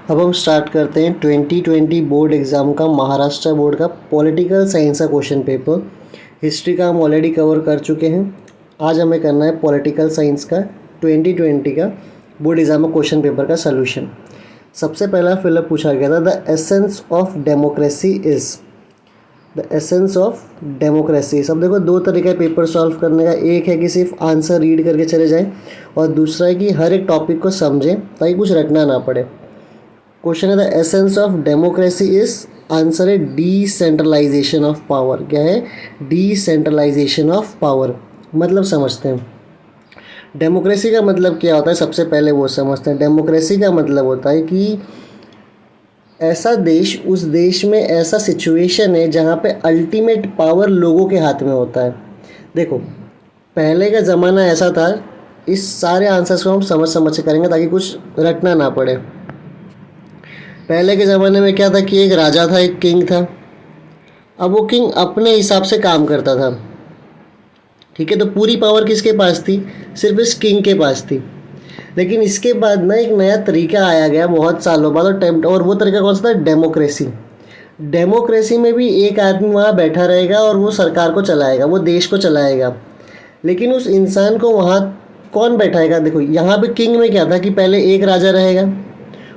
अब हम स्टार्ट करते हैं 2020 बोर्ड एग्ज़ाम का, महाराष्ट्र बोर्ड का पॉलिटिकल साइंस का क्वेश्चन पेपर। हिस्ट्री का हम ऑलरेडी कवर कर चुके हैं। आज हमें करना है पॉलिटिकल साइंस का 2020 का बोर्ड एग्ज़ाम का क्वेश्चन पेपर का सलूशन। सबसे पहला फिलअप पूछा गया था, the essence of democracy is. The essence of democracy. सब देखो, दो तरीका है पेपर सॉल्व करने का। एक है कि सिर्फ आंसर रीड करके चले जाएं, और दूसरा है कि हर एक टॉपिक को समझें ताकि कुछ रटना ना पड़े। क्वेश्चन है, the essence of democracy is, answer है डिसेंट्रलाइजेशन ऑफ पावर। क्या है? Decentralisation of power. मतलब समझते हैं डेमोक्रेसी का मतलब क्या होता है। सबसे पहले वो समझते हैं। डेमोक्रेसी का मतलब होता है कि ऐसा देश, उस देश में ऐसा सिचुएशन है जहाँ पे अल्टीमेट पावर लोगों के हाथ में होता है। देखो, पहले का ज़माना ऐसा था। इस सारे आंसर्स को हम समझ समझ के करेंगे ताकि कुछ रटना ना पड़े। पहले के ज़माने में क्या था कि एक राजा था, एक किंग था। अब वो किंग अपने हिसाब से काम करता था, ठीक है। तो पूरी पावर किसके पास थी? सिर्फ इस किंग के पास थी। लेकिन इसके बाद ना एक नया तरीका आया गया बहुत सालों बाद, और वो तरीका कौन सा था? डेमोक्रेसी। डेमोक्रेसी में भी एक आदमी वहाँ बैठा रहेगा और वो सरकार को चलाएगा, वो देश को चलाएगा। लेकिन उस इंसान को वहाँ कौन बैठाएगा? देखो, यहाँ पे किंग में क्या था कि पहले एक राजा रहेगा,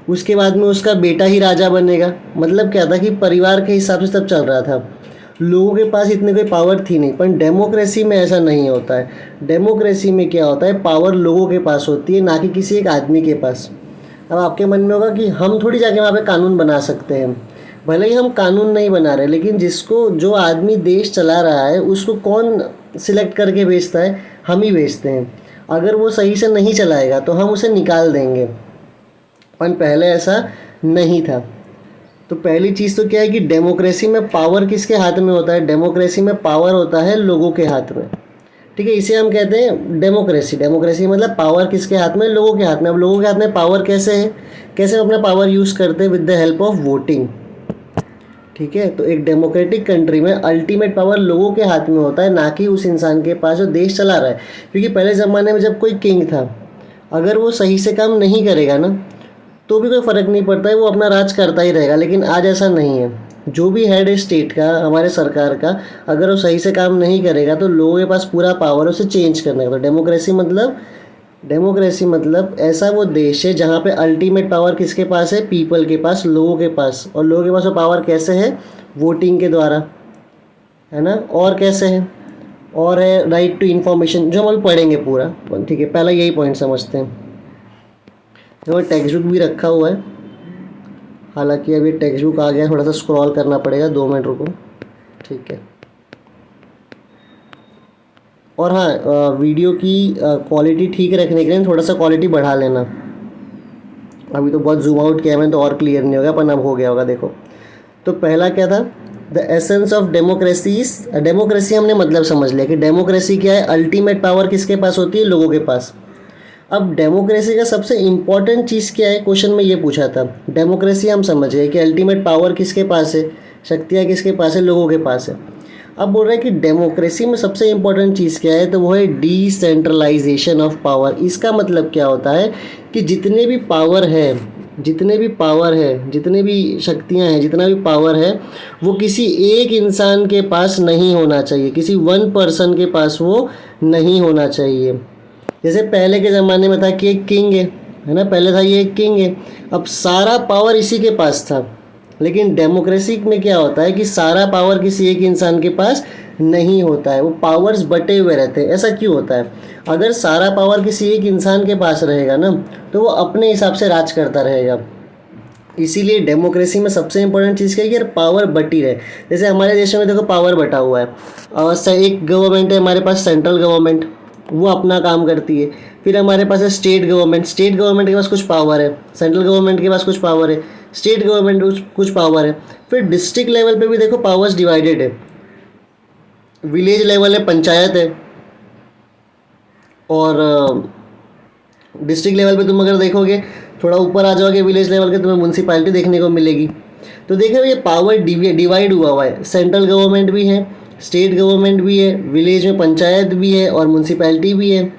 उसके बाद में उसका बेटा ही राजा बनेगा। मतलब क्या था कि परिवार के हिसाब से सब चल रहा था, लोगों के पास इतनी कोई पावर थी नहीं। पर डेमोक्रेसी में ऐसा नहीं होता है। डेमोक्रेसी में क्या होता है, पावर लोगों के पास होती है, ना कि किसी एक आदमी के पास। अब आपके मन में होगा कि हम थोड़ी जाके वहाँ पे कानून बना सकते हैं। भले ही हम कानून नहीं बना रहे, लेकिन जिसको, जो आदमी देश चला रहा है, उसको कौन सिलेक्ट करके भेजता है? हम ही भेजते हैं। अगर वो सही से नहीं चलाएगा तो हम उसे निकाल देंगे, पर पहले ऐसा नहीं था। तो पहली चीज़ तो क्या है कि डेमोक्रेसी में पावर किसके हाथ में होता है? डेमोक्रेसी में पावर होता है लोगों के हाथ में, ठीक है। इसे हम कहते हैं डेमोक्रेसी। डेमोक्रेसी मतलब पावर किसके हाथ में? लोगों के हाथ में। अब लोगों के हाथ में पावर कैसे है? कैसे हम अपना पावर यूज़ करते हैं? With the help of voting, ठीक है। तो एक डेमोक्रेटिक कंट्री में अल्टीमेट पावर लोगों के हाथ में होता है, ना कि उस इंसान के पास जो देश चला रहा है। क्योंकि पहले ज़माने में जब कोई किंग था, अगर वो सही से काम नहीं करेगा ना, तो भी कोई फ़र्क नहीं पड़ता है, वो अपना राज करता ही रहेगा। लेकिन आज ऐसा नहीं है। जो भी हेड है स्टेट का, हमारे सरकार का, अगर वो सही से काम नहीं करेगा तो लोगों के पास पूरा पावर है उसे चेंज करने का। तो डेमोक्रेसी मतलब ऐसा वो देश है जहाँ पे अल्टीमेट पावर किसके पास है? पीपल के पास, लोगों के पास। और लोगों के पास वो पावर कैसे है? वोटिंग के द्वारा, है ना। और कैसे है? और है राइट टू इन्फॉर्मेशन, जो हम अभी पढ़ेंगे पूरा, ठीक है। पहला यही पॉइंट समझते हैं। तो टेक्स्ट बुक भी रखा हुआ है, हालांकि अभी टेक्स्ट बुक आ गया, थोड़ा सा स्क्रॉल करना पड़ेगा, 2 मिनट रुको, ठीक है। और हाँ, वीडियो की क्वालिटी ठीक रखने के लिए थोड़ा सा क्वालिटी बढ़ा लेना। अभी तो बहुत जूम आउट किया मैंने, तो और क्लियर नहीं होगा, पर अब हो गया होगा। देखो, तो पहला क्या था? The essence of democracy. Democracy हमने मतलब समझ लिया कि डेमोक्रेसी क्या है? अल्टीमेट पावर किसके पास होती है? लोगों के पास। अब डेमोक्रेसी का सबसे इम्पॉर्टेंट चीज़ क्या है? क्वेश्चन में ये पूछा था। डेमोक्रेसी हम समझ गए कि अल्टीमेट पावर किसके पास है? शक्तियाँ किसके पास है? लोगों के पास है। अब बोल रहा है कि डेमोक्रेसी में सबसे इम्पॉर्टेंट चीज़ क्या है? तो वो है डिसेंट्रलाइजेशन ऑफ पावर। इसका मतलब क्या होता है कि जितने भी पावर है, जितने भी शक्तियाँ हैं, जितना भी पावर है, वो किसी एक इंसान के पास नहीं होना चाहिए, किसी वन पर्सन के पास वो नहीं होना चाहिए। जैसे पहले के ज़माने में था कि एक किंग है ना, पहले था ये एक किंग है, अब सारा पावर इसी के पास था। लेकिन डेमोक्रेसी में क्या होता है कि सारा पावर किसी एक इंसान के पास नहीं होता है, वो पावर्स बटे हुए रहते हैं। ऐसा क्यों होता है? अगर सारा पावर किसी एक इंसान के पास रहेगा ना, तो वो अपने हिसाब से राज करता रहेगा। इसीलिए डेमोक्रेसी में सबसे इंपॉर्टेंट चीज़ क्या है कि यार पावर बटी रहे। जैसे हमारे देश में देखो पावर बटा हुआ है, और एक गवर्नमेंट है हमारे पास, सेंट्रल गवर्नमेंट, वो अपना काम करती है। फिर हमारे पास है स्टेट गवर्नमेंट के पास कुछ पावर है, सेंट्रल गवर्नमेंट के पास कुछ पावर है, स्टेट गवर्नमेंट कुछ पावर है। फिर डिस्ट्रिक्ट लेवल पे भी देखो पावर्स डिवाइडेड है। विलेज लेवल है, पंचायत है, और डिस्ट्रिक्ट लेवल पे तुम अगर देखोगे, थोड़ा ऊपर आ जाओगे विलेज लेवल के, तुम्हें म्यूनसिपैलिटी देखने को मिलेगी। तो देखो ये पावर डिवाइड हुआ है। सेंट्रल गवर्नमेंट भी है, स्टेट गवर्नमेंट भी है, विलेज में पंचायत भी है, और म्यूनसिपैलिटी भी है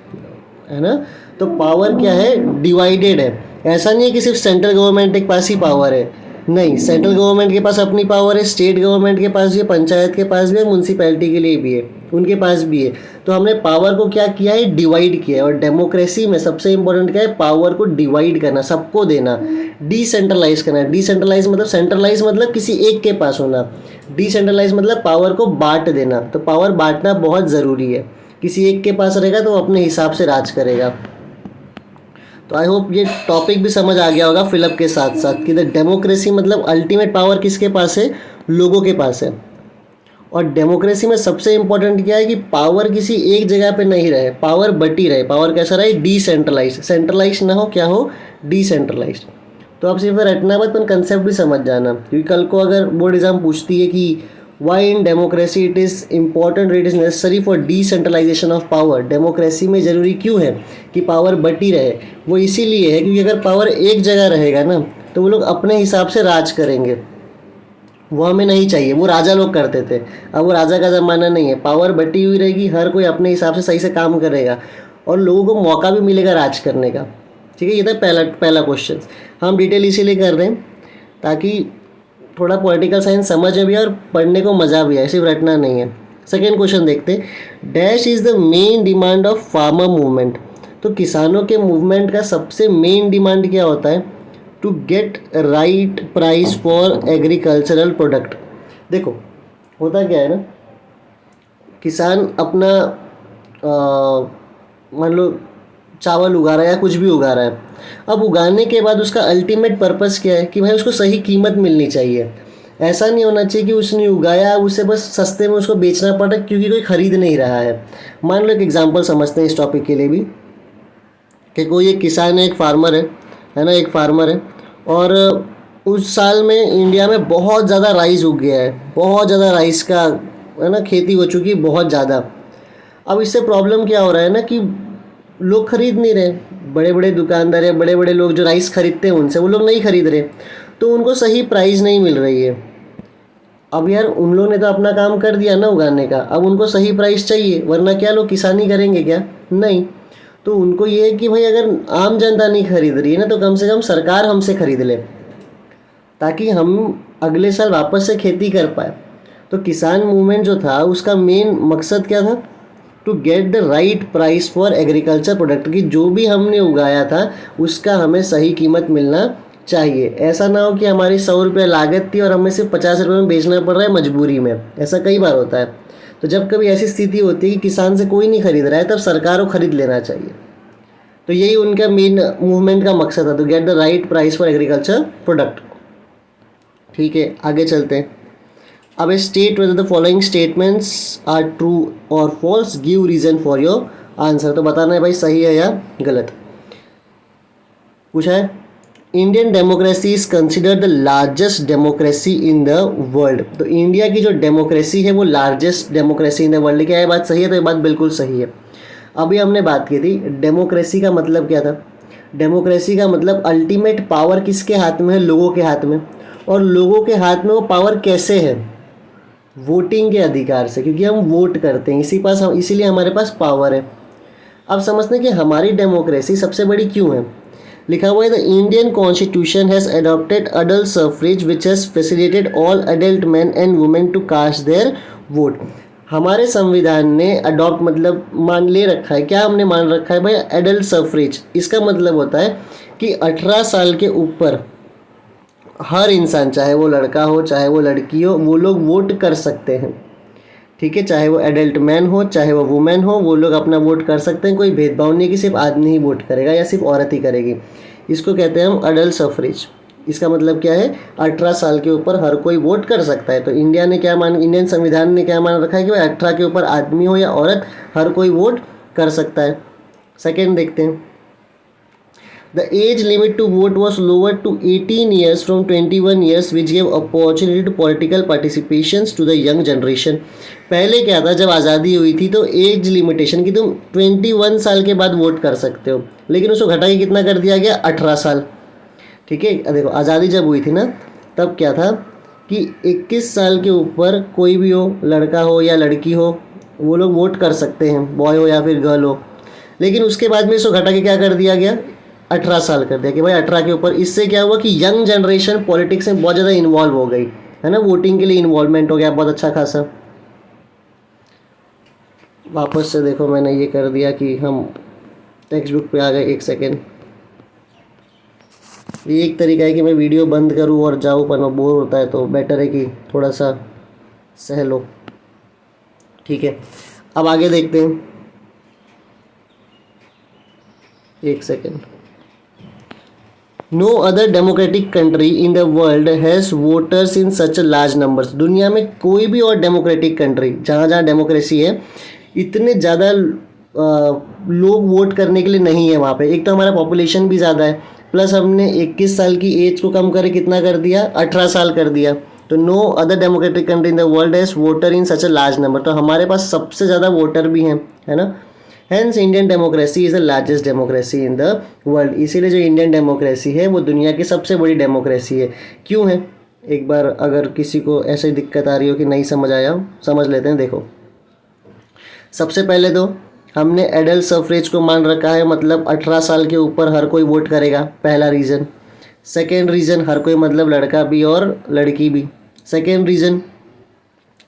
ना। तो पावर क्या है? डिवाइडेड है। ऐसा नहीं है कि सिर्फ सेंट्रल गवर्नमेंट के पास ही पावर है, नहीं, सेंट्रल गवर्नमेंट के पास अपनी पावर है, स्टेट गवर्नमेंट के पास भी है, पंचायत के पास भी है, म्यूनसिपैलिटी के लिए भी है, उनके पास भी है। तो हमने पावर को क्या किया है, डिवाइड किया है। और डेमोक्रेसी में सबसे इंपॉर्टेंट क्या है, पावर को डिवाइड करना, सबको देना, डिसेंट्रलाइज करना। डिसेंट्रलाइज मतलब, सेंट्रलाइज मतलब किसी एक के पास होना, डिसेंट्रलाइज मतलब पावर को बांट देना। तो पावर बांटना बहुत ज़रूरी है, किसी एक के पास रहेगा तो वो अपने हिसाब से राज करेगा। तो आई होप ये टॉपिक भी समझ आ गया होगा फिलअप के साथ साथ कि द डेमोक्रेसी मतलब अल्टीमेट पावर किसके पास है, लोगों के पास है। और डेमोक्रेसी में सबसे इंपॉर्टेंट क्या है कि पावर किसी एक जगह पे नहीं रहे, पावर बटी रहे। पावर कैसा रहे, डिसेंट्रलाइज, सेंट्रलाइज ना हो, क्या हो, डिसेंट्रलाइज। तो आप सिर्फ रटना मत, पर कंसेप्ट भी समझ जाना, क्योंकि कल को अगर बोर्ड एग्जाम पूछती है कि why in democracy it is important, it is necessary for decentralisation of power, democracy में ज़रूरी क्यों है कि पावर बटी रहे, वो इसीलिए है क्योंकि अगर पावर एक जगह रहेगा ना तो वो लोग अपने हिसाब से राज करेंगे, वो हमें नहीं चाहिए। वो राजा लोग करते थे, अब वो राजा का ज़माना नहीं है। पावर बटी हुई रहेगी, हर कोई अपने हिसाब से सही से काम करेगा और लोगों को मौका भी मिलेगा राज करने का। ठीक है, ये था पहला क्वेश्चन। हम डिटेल इसीलिए कर रहे हैं ताकि थोड़ा पॉलिटिकल साइंस समझ में भी आए और पढ़ने को मज़ा भी आए, सिर्फ रटना नहीं है। सेकेंड क्वेश्चन देखते हैं, dash is the main demand of farmer movement. तो किसानों के मूवमेंट का सबसे मेन डिमांड क्या होता है, to get right price for agricultural product. देखो होता क्या है ना, किसान अपना मान लो चावल उगा रहा है या कुछ भी उगा रहा है, अब उगाने के बाद उसका अल्टीमेट पर्पस क्या है कि भाई उसको सही कीमत मिलनी चाहिए। ऐसा नहीं होना चाहिए कि उसने उगाया उसे बस सस्ते में उसको बेचना पड़ रहा है क्योंकि कोई ख़रीद नहीं रहा है। मान लो एक एग्जांपल समझते हैं इस टॉपिक के लिए भी, कि कोई एक किसान है, एक फार्मर है ना, एक फार्मर है, और उस साल में इंडिया में बहुत ज़्यादा राइस उग गया है, बहुत ज़्यादा राइस का है ना खेती हो चुकी है, बहुत ज़्यादा। अब इससे प्रॉब्लम क्या हो रहा है ना कि लोग खरीद नहीं रहे, बड़े बड़े दुकानदार या बड़े बड़े लोग जो राइस खरीदते हैं उनसे, वो लोग नहीं खरीद रहे, तो उनको सही प्राइस नहीं मिल रही है। अब यार उन लोगों ने तो अपना काम कर दिया ना उगाने का, अब उनको सही प्राइस चाहिए, वरना क्या लोग किसानी करेंगे क्या, नहीं। तो उनको ये है कि भाई अगर आम जनता नहीं खरीद रही है ना तो कम से कम सरकार हमसे खरीद ले, ताकि हम अगले साल वापस से खेती कर पाए। तो किसान मूवमेंट जो था उसका मेन मकसद क्या था, to get the right price for agriculture product, की जो भी हमने उगाया था उसका हमें सही कीमत मिलना चाहिए। ऐसा ना हो कि हमारी 100 रुपये लागत थी और हमें सिर्फ 50 रुपये में बेचना पड़ रहा है मजबूरी में, ऐसा कई बार होता है। तो जब कभी ऐसी स्थिति होती है कि किसान से कोई नहीं खरीद रहा है, तब सरकार को खरीद लेना चाहिए। तो यही उनका मेन मूवमेंट का मकसद था, to get the right price for agriculture product. ठीक है, आगे चलते हैं। अब state whether the following statements are true और false, give reason for your answer. तो बताना है भाई सही है या गलत। पूछा है, Indian democracy is considered the largest democracy in the world. तो इंडिया की जो डेमोक्रेसी है वो largest democracy in the world. क्या ये बात सही है? तो ये बात बिल्कुल सही है। अभी हमने बात की थी डेमोक्रेसी का मतलब क्या था। डेमोक्रेसी का मतलब अल्टीमेट पावर किसके हाथ में है? लोगों के हाथ में। और लोगों के हाथ में वो पावर कैसे है? वोटिंग के अधिकार से, क्योंकि हम वोट करते हैं इसीलिए हमारे पास पावर है। अब समझते हैं कि हमारी डेमोक्रेसी सबसे बड़ी क्यों है। लिखा हुआ है, the Indian constitution has adopted adult suffrage which has facilitated all adult man and women to cast their vote. हमारे संविधान ने अडॉप्ट मतलब मान ले रखा है, क्या हमने मान रखा है भाई? Adult suffrage. इसका मतलब होता है कि 18 साल के ऊपर हर इंसान, चाहे वो लड़का हो चाहे वो लड़की हो, वो लोग वोट कर सकते हैं। ठीक है, चाहे वो एडल्ट मैन हो चाहे वो वुमेन हो, वो लोग अपना वोट कर सकते हैं। कोई भेदभाव नहीं कि सिर्फ आदमी ही वोट करेगा या सिर्फ औरत ही करेगी। इसको कहते हैं हम अडल्ट सफरेज। इसका मतलब क्या है? 18 साल के ऊपर हर कोई वोट कर सकता है। तो इंडियन संविधान ने क्या मान रखा है कि भाई 18 के ऊपर आदमी हो या औरत, हर कोई वोट कर सकता है। सेकेंड देखते हैं, The age limit to vote was lowered to 18 years from 21 years, which gave opportunity to political participations to the young generation. पहले क्या था, जब आज़ादी हुई थी तो एज लिमिटेशन कि तुम 21 साल के बाद वोट कर सकते हो, लेकिन उसको घटा के कितना कर दिया गया? 18 साल। ठीक है, देखो आज़ादी जब हुई थी ना तब क्या था कि 21 साल के ऊपर कोई भी हो, लड़का हो या लड़की हो, वो लोग वोट कर सकते हैं, बॉय हो या फिर गर्ल हो। लेकिन उसके बाद में इसको घटा के क्या कर दिया गया? 18 साल कर दिया कि भाई 18 के ऊपर। इससे क्या हुआ कि यंग जनरेशन पॉलिटिक्स में बहुत ज़्यादा इन्वॉल्व हो गई, है ना, वोटिंग के लिए इन्वॉल्वमेंट हो गया बहुत अच्छा खासा। वापस से देखो मैंने ये कर दिया कि हम टेक्स्ट बुक पे आ गए। एक सेकेंड, ये एक तरीका है कि मैं वीडियो बंद करूँ और जाऊँ, पर बोर होता है तो बेटर है कि थोड़ा सा सह लो। ठीक है, अब आगे देखते हैं। एक second. No other democratic country in the world has voters in such large numbers. दुनिया में कोई भी और डेमोक्रेटिक कंट्री जहाँ जहाँ डेमोक्रेसी है, इतने ज़्यादा लोग वोट करने के लिए नहीं है वहाँ पे। एक तो हमारा पॉपुलेशन भी ज़्यादा है, प्लस हमने 21 साल की एज को कम करके कितना कर दिया, 18 साल कर दिया। तो no other democratic country in the world has voter in such a large number. तो हमारे पास सबसे ज़्यादा वोटर भी हैं, है ना। Hence Indian democracy is the largest democracy in the world. इसीलिए जो इंडियन डेमोक्रेसी है वो दुनिया की सबसे बड़ी डेमोक्रेसी है। क्यों है, एक बार अगर किसी को ऐसी दिक्कत आ रही हो कि नहीं समझ आया हो, समझ लेते हैं। देखो, सबसे पहले तो हमने एडल्ट सफरेज को मान रखा है, मतलब 18 साल के ऊपर हर कोई वोट करेगा, पहला रीज़न। सेकेंड रीज़न, हर कोई मतलब लड़का भी और लड़की भी। सेकेंड रीज़न,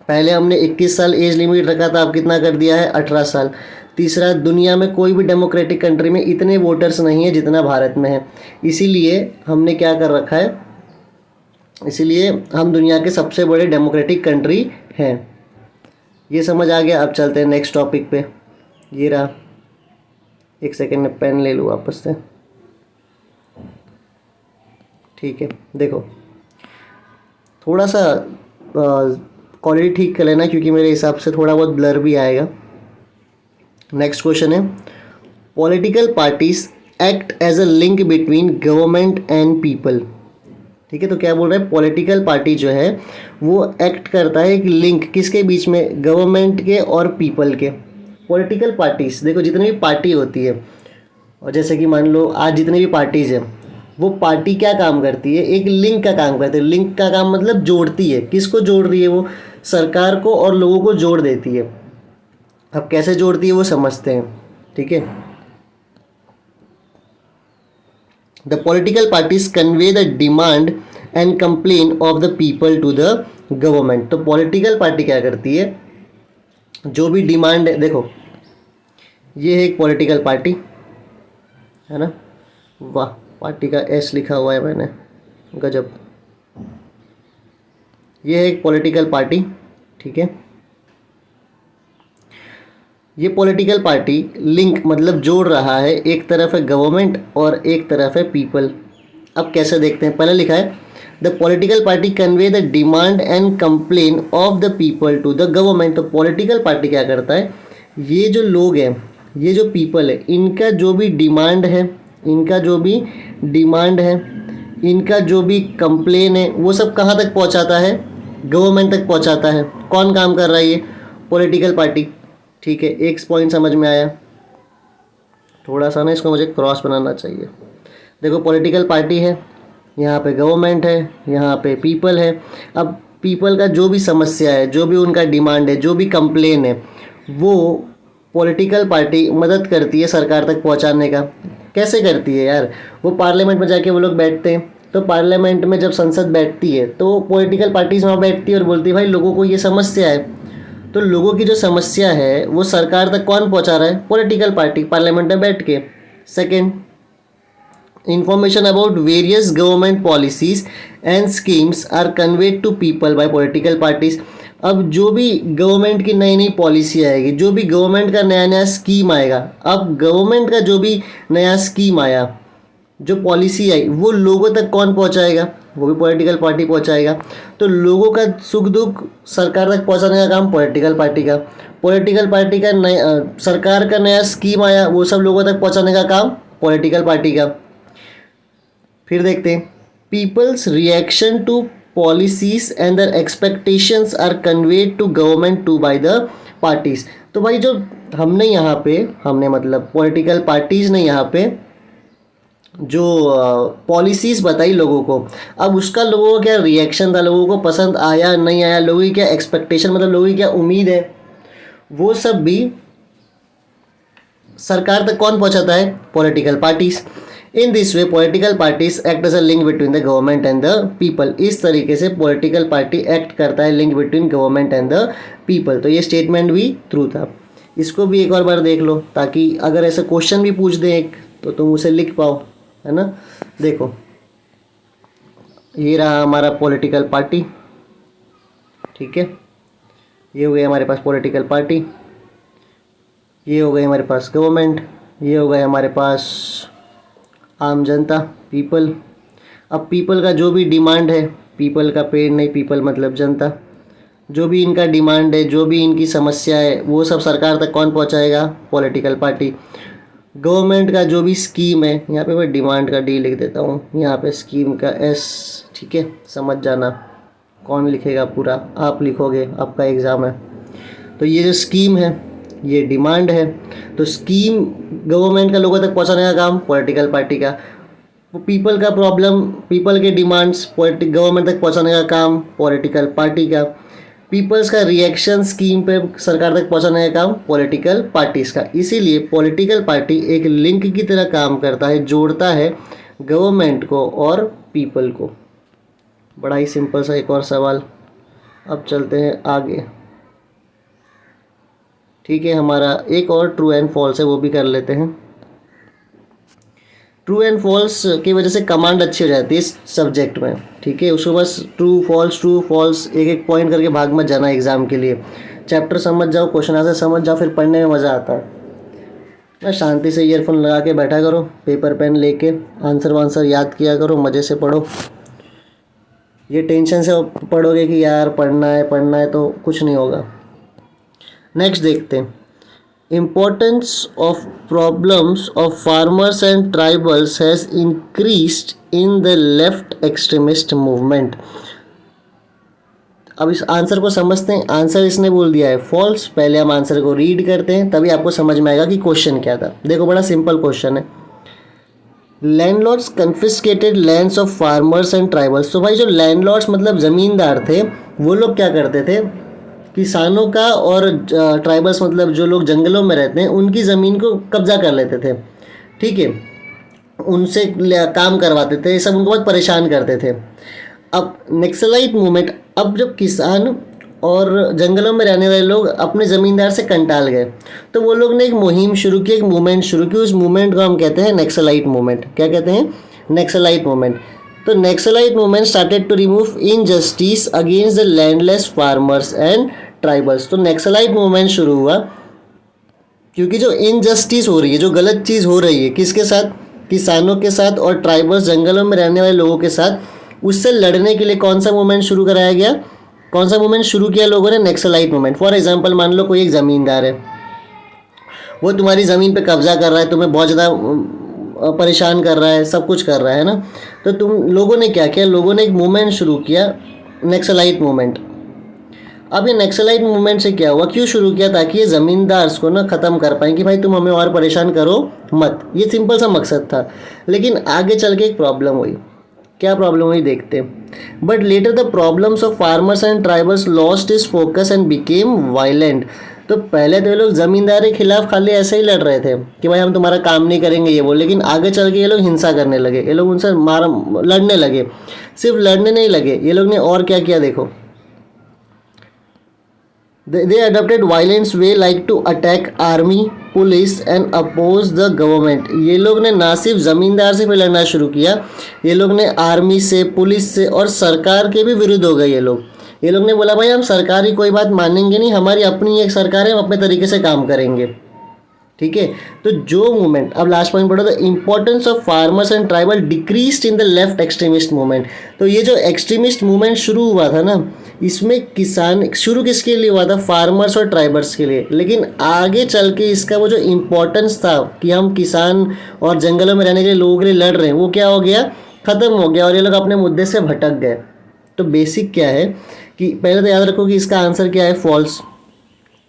पहले हमने 21 साल एज लिमिट रखा था, अब कितना कर दिया है, 18 साल। तीसरा, दुनिया में कोई भी डेमोक्रेटिक कंट्री में इतने वोटर्स नहीं है जितना भारत में है, इसीलिए हमने क्या कर रखा है, इसीलिए हम दुनिया के सबसे बड़े डेमोक्रेटिक कंट्री हैं। ये समझ आ गया। अब चलते हैं नेक्स्ट टॉपिक पे। ये रहा, एक सेकेंड में पेन ले लूँ वापस से। ठीक है, देखो थोड़ा सा क्वालिटी ठीक कर लेना, क्योंकि मेरे हिसाब से थोड़ा बहुत ब्लर भी आएगा। नेक्स्ट क्वेश्चन है, political parties act as a link between government and people. ठीक है, तो क्या बोल रहा है, पॉलिटिकल पार्टी जो है वो एक्ट करता है एक लिंक, किसके बीच में, गवर्नमेंट के और पीपल के। पॉलिटिकल पार्टीज, देखो जितनी भी पार्टी होती है, और जैसे कि मान लो आज जितनी भी पार्टीज है, वो पार्टी क्या काम करती है, एक लिंक का काम करती है। लिंक का काम मतलब जोड़ती है। किसको जोड़ रही है, वो सरकार को और लोगों को जोड़ देती है। अब कैसे जोड़ती है वो समझते हैं। ठीक है, the political parties convey the demand and complain of the people to the government. तो पॉलिटिकल पार्टी क्या करती है, जो भी डिमांड है, देखो ये है एक पॉलिटिकल पार्टी, है ना, वाह पार्टी का एस लिखा हुआ है मैंने, गजब। ये है एक पॉलिटिकल पार्टी, ठीक है। ये पॉलिटिकल पार्टी लिंक मतलब जोड़ रहा है, एक तरफ है गवर्नमेंट और एक तरफ है पीपल। अब कैसे देखते हैं, पहले लिखा है the political party convey the demand and complain of the people to the government. तो पॉलिटिकल पार्टी क्या करता है, ये जो लोग हैं, ये जो पीपल है, इनका जो भी डिमांड है, इनका जो भी डिमांड है, इनका जो भी कंप्लेन है, वो सब कहाँ तक पहुँचाता है, गवर्नमेंट तक पहुँचाता है। कौन काम कर रहा है, ये पॉलिटिकल पार्टी। ठीक है, एक पॉइंट समझ में आया। थोड़ा सा ना इसको मुझे क्रॉस बनाना चाहिए। देखो पॉलिटिकल पार्टी है, यहाँ पे गवर्नमेंट है, यहाँ पे पीपल है। अब पीपल का जो भी समस्या है, जो भी उनका डिमांड है, जो भी कंप्लेन है, वो पॉलिटिकल पार्टी मदद करती है सरकार तक पहुँचाने का। कैसे करती है यार, वो पार्लियामेंट में जाके वो लोग बैठते हैं, तो पार्लियामेंट में जब संसद बैठती है तो पॉलिटिकल पार्टीज वहाँ बैठती है और बोलती है भाई लोगों को ये समस्या है। तो लोगों की जो समस्या है वो सरकार तक कौन पहुँचा रहा है, पॉलिटिकल पार्टी, पार्लियामेंट में बैठ के। Second, information about various government policies and schemes are conveyed to people by political parties। अब जो भी गवर्नमेंट की नई नई पॉलिसी आएगी, जो भी गवर्नमेंट का नया नया स्कीम आएगा, अब गवर्नमेंट का जो भी नया स्कीम आया, जो पॉलिसी आई, वो लोगों तक कौन पहुंचाएगा, वो भी पॉलिटिकल पार्टी पहुंचाएगा। तो लोगों का सुख दुख सरकार तक पहुंचाने का काम पॉलिटिकल पार्टी का। पॉलिटिकल पार्टी का नया सरकार का नया स्कीम आया, वो सब लोगों तक पहुंचाने का काम पॉलिटिकल पार्टी का। फिर देखते हैं, people's reaction to policies and their expectations are conveyed to government to by the parties. तो भाई जो हमने यहाँ पे, हमने मतलब पॉलिटिकल पार्टीज ने यहाँ पे जो पॉलिसीज़ बताई लोगों को, अब उसका लोगों का क्या रिएक्शन था, लोगों को पसंद आया नहीं आया, लोगों की क्या एक्सपेक्टेशन मतलब लोगों की क्या उम्मीद है, वो सब भी सरकार तक कौन पहुंचाता है, political parties. In this way political parties act as a link between the government and the people. इस तरीके से पॉलिटिकल पार्टी एक्ट करता है link between government and the people. तो ये स्टेटमेंट भी ट्रू था। इसको भी एक और बार देख लो ताकि अगर ऐसा क्वेश्चन भी पूछ दे एक तो तुम उसे लिख पाओ, है ना। देखो ये रहा हमारा पॉलिटिकल पार्टी, ठीक है, ये हो गया हमारे पास पॉलिटिकल पार्टी, ये हो गई हमारे पास गवर्नमेंट, ये हो गए हमारे पास आम जनता, पीपल। अब पीपल का जो भी डिमांड है, पीपल का पेड़ नहीं, पीपल मतलब जनता, जो भी इनका डिमांड है, जो भी इनकी समस्या है, वो सब सरकार तक कौन पहुंचाएगा? Political party. गवर्नमेंट का जो भी स्कीम है, यहाँ पे मैं डिमांड का डी लिख देता हूँ, यहाँ पे स्कीम का एस, ठीक है, समझ जाना। कौन लिखेगा? पूरा आप लिखोगे, आपका एग्ज़ाम है। तो ये जो स्कीम है ये डिमांड है, तो स्कीम गवर्नमेंट का लोगों तक पहुंचाने का काम पॉलिटिकल पार्टी का। पीपल का प्रॉब्लम, पीपल के डिमांड्स गवर्नमेंट तक पहुंचाने का काम पॉलिटिकल पार्टी का। पीपल्स का रिएक्शन स्कीम पे सरकार तक पहुंचाने का काम पॉलिटिकल पार्टीज़ का। इसीलिए पॉलिटिकल पार्टी एक लिंक की तरह काम करता है, जोड़ता है गवर्नमेंट को और पीपल को। बड़ा ही सिंपल सा एक और सवाल। अब चलते हैं आगे, ठीक है। हमारा एक और ट्रू एंड फॉल्स है, वो भी कर लेते हैं। ट्रू एंड फॉल्स की वजह से कमांड अच्छी हो जाती है इस सब्जेक्ट में, ठीक है। उसको बस ट्रू फॉल्स एक एक पॉइंट करके भाग मत जाना एग्जाम के लिए। चैप्टर समझ जाओ, क्वेश्चन आंसर समझ जाओ, फिर पढ़ने में मज़ा आता है ना। शांति से ईयरफोन लगा के बैठा करो, पेपर पेन लेके आंसर वांसर याद किया करो, मज़े से पढ़ो। ये टेंशन से पढ़ोगे कि यार पढ़ना है तो कुछ नहीं होगा। नेक्स्ट देखते हैं, importance of problems of farmers and tribals has increased in the left extremist movement। अब इस आंसर को समझते हैं। आंसर इसने बोल दिया है फॉल्स। पहले हम आंसर को रीड करते हैं, तभी आपको समझ में आएगा कि क्वेश्चन क्या था। देखो बड़ा सिंपल क्वेश्चन है, landlords confiscated lands of farmers and tribals. तो भाई जो लैंडलॉर्ड्स मतलब ज़मींदार थे, वो लोग क्या करते थे? किसानों का और ट्राइबल्स मतलब जो लोग जंगलों में रहते हैं उनकी ज़मीन को कब्जा कर लेते थे, ठीक है, उनसे काम करवाते थे, ये सब उनको बहुत परेशान करते थे। अब नक्सलाइट मूवमेंट, अब जब किसान और जंगलों में रहने वाले लोग अपने ज़मींदार से कंटाल गए तो वो लोग ने एक मुहिम शुरू की, एक मूवमेंट शुरू की। उस मूवमेंट को हम कहते हैं नक्सलाइट मूवमेंट। क्या कहते हैं? नक्सलाइट मूवमेंट। तो Naxalite movement started to remove injustice against the landless farmers and tribals. तो नक्सलाइट मूवमेंट शुरू हुआ क्योंकि जो इनजस्टिस हो रही है, जो गलत चीज़ हो रही है, किसके साथ? किसानों के साथ और ट्राइबल्स जंगलों में रहने वाले लोगों के साथ, उससे लड़ने के लिए कौन सा मूवमेंट शुरू कराया गया? कौन सा मूवमेंट शुरू किया लोगों ने? Naxalite movement. फॉर एग्जाम्पल मान लो कोई एक ज़मींदार है, वो तुम्हारी ज़मीन पे कब्जा कर रहा है, तुम्हें बहुत ज़्यादा परेशान कर रहा है, सब कुछ कर रहा है ना। तो तुम लोगों ने क्या किया? लोगों ने एक मूवमेंट शुरू किया, नक्सलाइट मूवमेंट। अब ये नक्सलाइट मूवमेंट से क्या हुआ? क्यों शुरू किया? ताकि ये ज़मींदार्स को ना ख़त्म कर पाएँ कि भाई तुम हमें और परेशान करो मत। ये सिंपल सा मकसद था। लेकिन आगे चल के एक प्रॉब्लम हुई। क्या प्रॉब्लम हुई देखते हैं। But later the problems of farmers and tribals lost is focus and became violent. तो पहले तो ये लोग ज़मींदार के खिलाफ खाली ऐसे ही लड़ रहे थे कि भाई हम तुम्हारा काम नहीं करेंगे ये वो, लेकिन आगे चल के ये लोग हिंसा करने लगे, ये लोग उनसे लड़ने लगे। सिर्फ लड़ने नहीं लगे, ये लोग ने और क्या किया देखो। They adopted violence way like to attack army, police and oppose the government. ये लोग ने ना सिर्फ ज़मींदार से भी लड़ना शुरू किया, ये लोग ने आर्मी से, पुलिस से और सरकार के भी विरुद्ध हो गए। ये लोग ने बोला भाई हम सरकार की कोई बात मानेंगे नहीं, हमारी अपनी एक सरकार है, हम अपने तरीके से काम करेंगे, ठीक है। तो जो मूवमेंट, अब लास्ट पॉइंट पढ़ो, the importance of farmers and tribal decreased in the left extremist movement. तो ये जो एक्सट्रीमिस्ट मूवमेंट शुरू हुआ था ना, इसमें किसान शुरू किसके लिए हुआ था? फार्मर्स और ट्राइबल्स के लिए। लेकिन आगे चल के इसका वो जो इम्पोर्टेंस था कि हम किसान और जंगलों में रहने के लिए लोगों के लिए लड़ रहे हैं, वो क्या हो गया? ख़त्म हो गया और ये लोग अपने मुद्दे से भटक गए। तो बेसिक क्या है कि पहले तो याद रखो कि इसका आंसर क्या है? फॉल्स।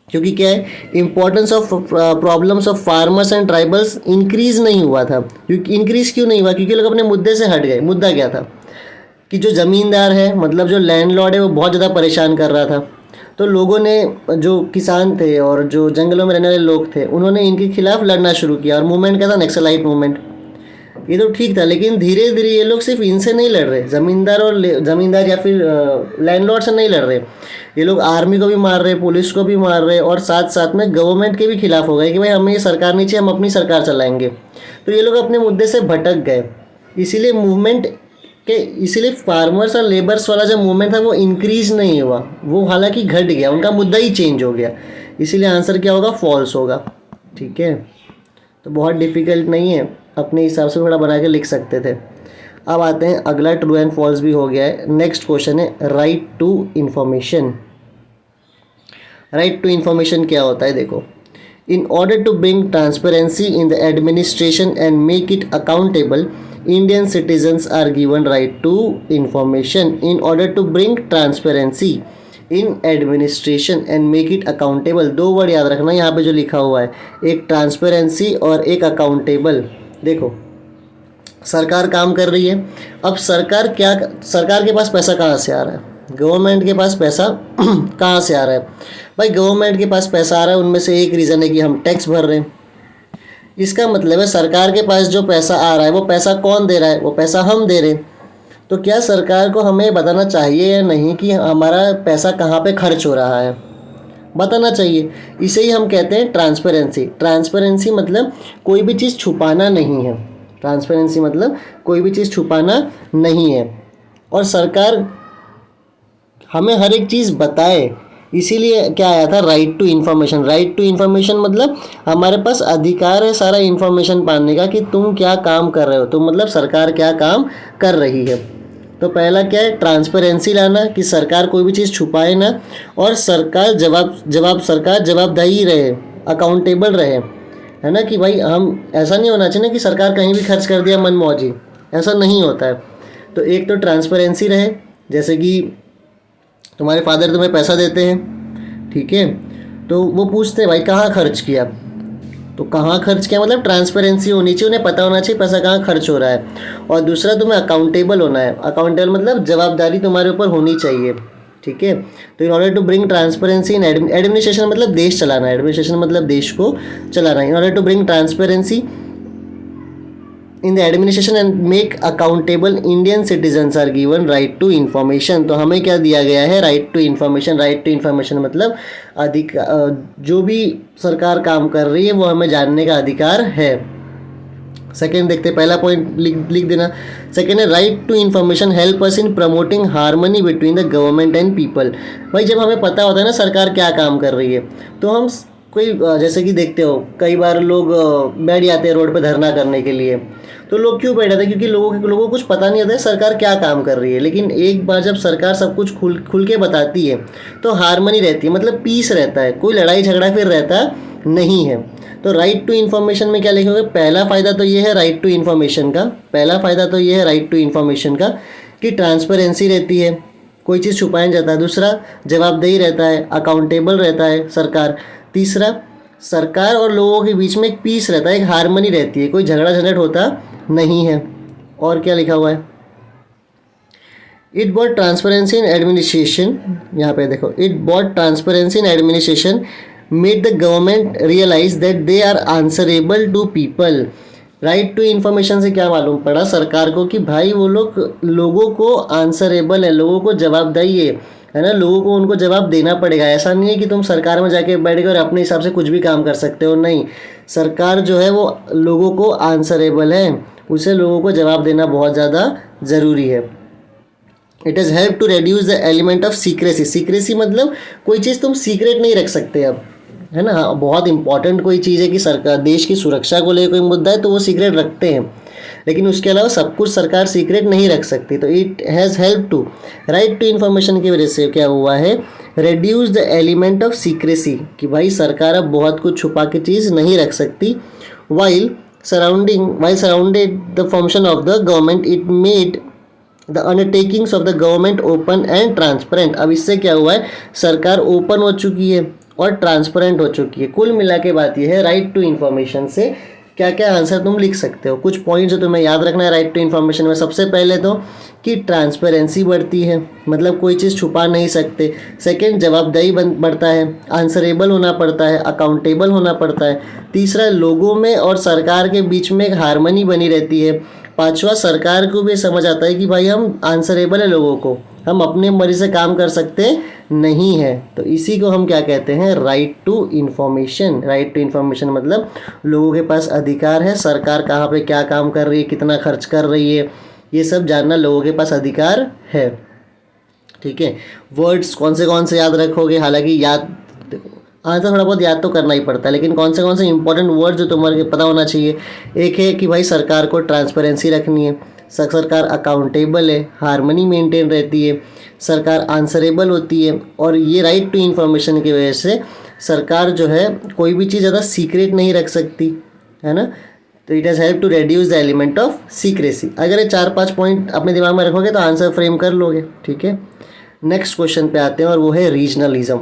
क्योंकि क्या है, importance of problems of farmers and tribals increase नहीं हुआ था। क्योंकि इंक्रीज़ क्यों नहीं हुआ? क्योंकि लोग अपने मुद्दे से हट गए। मुद्दा क्या था कि जो ज़मींदार है, मतलब जो लैंडलॉर्ड है, वो बहुत ज़्यादा परेशान कर रहा था। तो लोगों ने, जो किसान थे और जो जंगलों में रहने वाले लोग थे, उन्होंने इनके खिलाफ लड़ना शुरू किया और मूवमेंट क्या था? Naxalite movement. ये तो ठीक था, लेकिन धीरे धीरे ये लोग सिर्फ इनसे नहीं लड़ रहे, ज़मींदार या फिर लैंडलॉर्ड से नहीं लड़ रहे, ये लोग आर्मी को भी मार रहे, पुलिस को भी मार रहे, और साथ साथ में गवर्नमेंट के भी खिलाफ हो गए कि भाई हमें ये सरकार नहीं चाहिए, हम अपनी सरकार चलाएंगे। तो ये लोग अपने मुद्दे से भटक गए, इसीलिए फार्मर्स और लेबर्स वाला जो मूवमेंट था वो इंक्रीज नहीं हुआ, वो हालांकि घट गया, उनका मुद्दा ही चेंज हो गया। इसीलिए आंसर क्या होगा, फॉल्स होगा। ठीक है, तो बहुत डिफ़िकल्ट नहीं है, अपने हिसाब से थोड़ा बना के लिख सकते थे। अब आते हैं अगला, ट्रू एंड फॉल्स भी हो गया है। नेक्स्ट क्वेश्चन है right to information. Right to information क्या होता है, देखो, in order to bring transparency in the administration and make it accountable, Indian citizens are given right to information. In order to bring transparency in administration and make it accountable, दो word याद रखना यहाँ पे जो लिखा हुआ है, एक ट्रांसपेरेंसी और एक अकाउंटेबल। देखो, सरकार काम कर रही है, अब सरकार के पास पैसा कहाँ से आ रहा है, गवर्नमेंट के पास पैसा कहाँ से आ रहा है? भाई गवर्नमेंट के पास पैसा आ रहा है, उनमें से एक रीज़न है कि हम टैक्स भर रहे हैं। इसका मतलब है सरकार के पास जो पैसा आ रहा है वो पैसा कौन दे रहा है, वो पैसा हम दे रहे हैं। तो क्या सरकार को हमें बताना चाहिए या नहीं कि हमारा पैसा कहाँ पे खर्च हो रहा है? बताना चाहिए। इसे ही हम कहते हैं ट्रांसपेरेंसी। ट्रांसपेरेंसी मतलब कोई भी चीज़ छुपाना नहीं है। ट्रांसपेरेंसी मतलब कोई भी चीज़ छुपाना नहीं है, और सरकार हमें हर एक चीज़ बताए, इसीलिए क्या आया था, right to information. Right to information मतलब हमारे पास अधिकार है सारा इन्फॉर्मेशन पाने का कि तुम क्या काम कर रहे हो, तो मतलब सरकार क्या काम कर रही है। तो पहला क्या है, ट्रांसपेरेंसी लाना, कि सरकार कोई भी चीज़ छुपाए ना, और सरकार जवाबदेही रहे, अकाउंटेबल रहे, है ना, कि भाई हम, ऐसा नहीं होना चाहिए ना कि सरकार कहीं भी खर्च कर दिया मन मौजी, ऐसा नहीं होता है। तो एक तो ट्रांसपेरेंसी रहे, जैसे कि तुम्हारे फादर तुम्हें पैसा देते हैं, ठीक है, तो वो पूछते हैं भाई कहाँ खर्च किया, तो कहाँ खर्च किया मतलब ट्रांसपेरेंसी होनी चाहिए, उन्हें पता होना चाहिए पैसा कहाँ खर्च हो रहा है। और दूसरा, तुम्हें अकाउंटेबल होना है। अकाउंटेबल मतलब जवाबदारी तुम्हारे ऊपर होनी चाहिए, ठीक है। तो in order to bring transparency in administration मतलब देश चलाना, एडमिनिस्ट्रेशन मतलब देश को चलाना। In order to bring transparency in the administration and make accountable, Indian citizens are given right to information. तो हमें क्या दिया गया है, right to information. Right to information मतलब जो भी सरकार काम कर रही है वो हमें जानने का अधिकार है। सेकेंड देखते, पहला पॉइंट लिख देना। सेकेंड है right to information help us in promoting harmony between the government and people. भाई जब हमें पता होता है ना सरकार क्या काम कर रही है, तो हम कोई, जैसे कि देखते हो कई बार लोग बैठ जाते हैं रोड पे धरना करने के लिए। तो लोग क्यों बैठ जाते हैं, क्योंकि लोगों को कुछ पता नहीं होता है सरकार क्या काम कर रही है। लेकिन एक बार जब सरकार सब कुछ खुल के बताती है तो हार्मनी रहती है, मतलब पीस रहता है, कोई लड़ाई झगड़ा फिर रहता नहीं है। तो राइट टू इन्फॉर्मेशन में क्या लिखोगे, पहला फ़ायदा तो ये है राइट टू इन्फॉर्मेशन का, पहला फ़ायदा तो ये है राइट टू इन्फॉर्मेशन का कि ट्रांसपेरेंसी रहती है, कोई चीज़ छुपाया नहीं जाता। दूसरा, जवाबदेही रहता है, अकाउंटेबल रहता है सरकार। तीसरा, सरकार और लोगों के बीच में एक पीस रहता है, एक हार्मनी रहती है, कोई झगड़ा झंझट होता नहीं है। और क्या लिखा हुआ है, it bought transparency in administration, यहाँ पे देखो, it bought transparency in administration made the government realise that they are answerable to people. Right to information से क्या मालूम पड़ा सरकार को कि भाई वो लोगों को आंसरेबल है, लोगों को जवाबदेही है ना, लोगों को उनको जवाब देना पड़ेगा। ऐसा नहीं है कि तुम सरकार में जाके बैठ गए और अपने हिसाब से कुछ भी काम कर सकते हो, नहीं, सरकार जो है वो लोगों को आंसरेबल है, उसे लोगों को जवाब देना बहुत ज़्यादा ज़रूरी है। It has help to reduce the element of secrecy. Secrecy मतलब कोई चीज़ तुम सीक्रेट नहीं रख सकते अब, है ना। हाँ, बहुत इंपॉर्टेंट कोई चीज़ है कि सरकार देश की सुरक्षा को लेकर कोई मुद्दा है तो वो सीक्रेट रखते हैं, लेकिन उसके अलावा सब कुछ सरकार सीक्रेट नहीं रख सकती। तो it has help to, right to information की वजह से क्या हुआ है, reduce the element of secrecy, कि भाई सरकार अब बहुत कुछ छुपा के चीज़ नहीं रख सकती। While surrounded the function of the government, it made the undertakings of the government open and transparent. अब इससे क्या हुआ है, सरकार ओपन हो चुकी है और ट्रांसपेरेंट हो चुकी है। कुल मिला के बात यह है राइट टू इन्फॉर्मेशन से क्या क्या आंसर तुम लिख सकते हो। कुछ पॉइंट जो तुम्हें याद रखना है राइट टू इन्फॉर्मेशन में, सबसे पहले तो कि ट्रांसपेरेंसी बढ़ती है, मतलब कोई चीज़ छुपा नहीं सकते। सेकंड, जवाबदेही बढ़ता है, आंसरेबल होना पड़ता है, अकाउंटेबल होना पड़ता है। तीसरा, लोगों में और सरकार के बीच में एक हार्मनी बनी रहती है। पांचवा, सरकार को भी समझ आता है कि भाई हम आंसरेबल है लोगों को, हम अपने मर्जी से काम कर सकते नहीं है। तो इसी को हम क्या कहते हैं, right to information. Right to information मतलब लोगों के पास अधिकार है, सरकार कहाँ पे क्या काम कर रही है, कितना खर्च कर रही है, ये सब जानना लोगों के पास अधिकार है। ठीक है, वर्ड्स कौन से याद रखोगे, हालांकि याद आंसर थोड़ा बहुत याद तो करना ही पड़ता है, लेकिन कौन से इंपॉर्टेंट वर्ड जो तुम्हारे पता होना चाहिए। एक है कि भाई सरकार को ट्रांसपेरेंसी रखनी है, सरकार अकाउंटेबल है, हार्मनी मेंटेन रहती है, सरकार आंसरेबल होती है, और ये राइट टू इन्फॉर्मेशन की वजह से सरकार जो है कोई भी चीज़ ज़्यादा सीक्रेट नहीं रख सकती है ना। तो it has help to reduce the element of secrecy. अगर ये 4-5 पॉइंट अपने दिमाग में रखोगे तो आंसर फ्रेम कर लोगे। ठीक है, नेक्स्ट क्वेश्चन पे आते हैं और वो है रीजनलिज्म।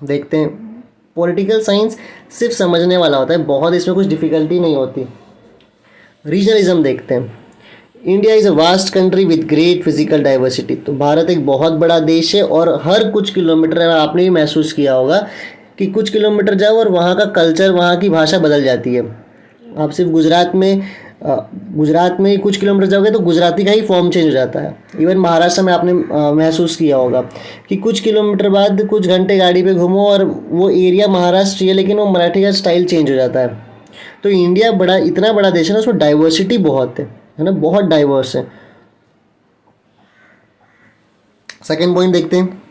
देखते हैं, पॉलिटिकल साइंस सिर्फ समझने वाला होता है, बहुत इसमें कुछ डिफिकल्टी नहीं होती। रीजनलिज्म देखते हैं। India is a vast country with great physical diversity. तो भारत एक बहुत बड़ा देश है और हर कुछ किलोमीटर, आपने भी महसूस किया होगा कि कुछ किलोमीटर जाओ और वहाँ का कल्चर, वहाँ की भाषा बदल जाती है। आप सिर्फ गुजरात में कुछ किलोमीटर जाओगे तो गुजराती का ही फॉर्म चेंज हो जाता है। इवन महाराष्ट्र में आपने महसूस किया होगा कि कुछ किलोमीटर बाद कुछ घंटे गाड़ी पे घूमो और वो एरिया महाराष्ट्र है, लेकिन वो मराठी का स्टाइल चेंज हो जाता है। तो इंडिया इतना बड़ा देश है ना, उसमें डाइवर्सिटी बहुत है ना, बहुत डाइवर्स है। सेकेंड पॉइंट देखते हैं,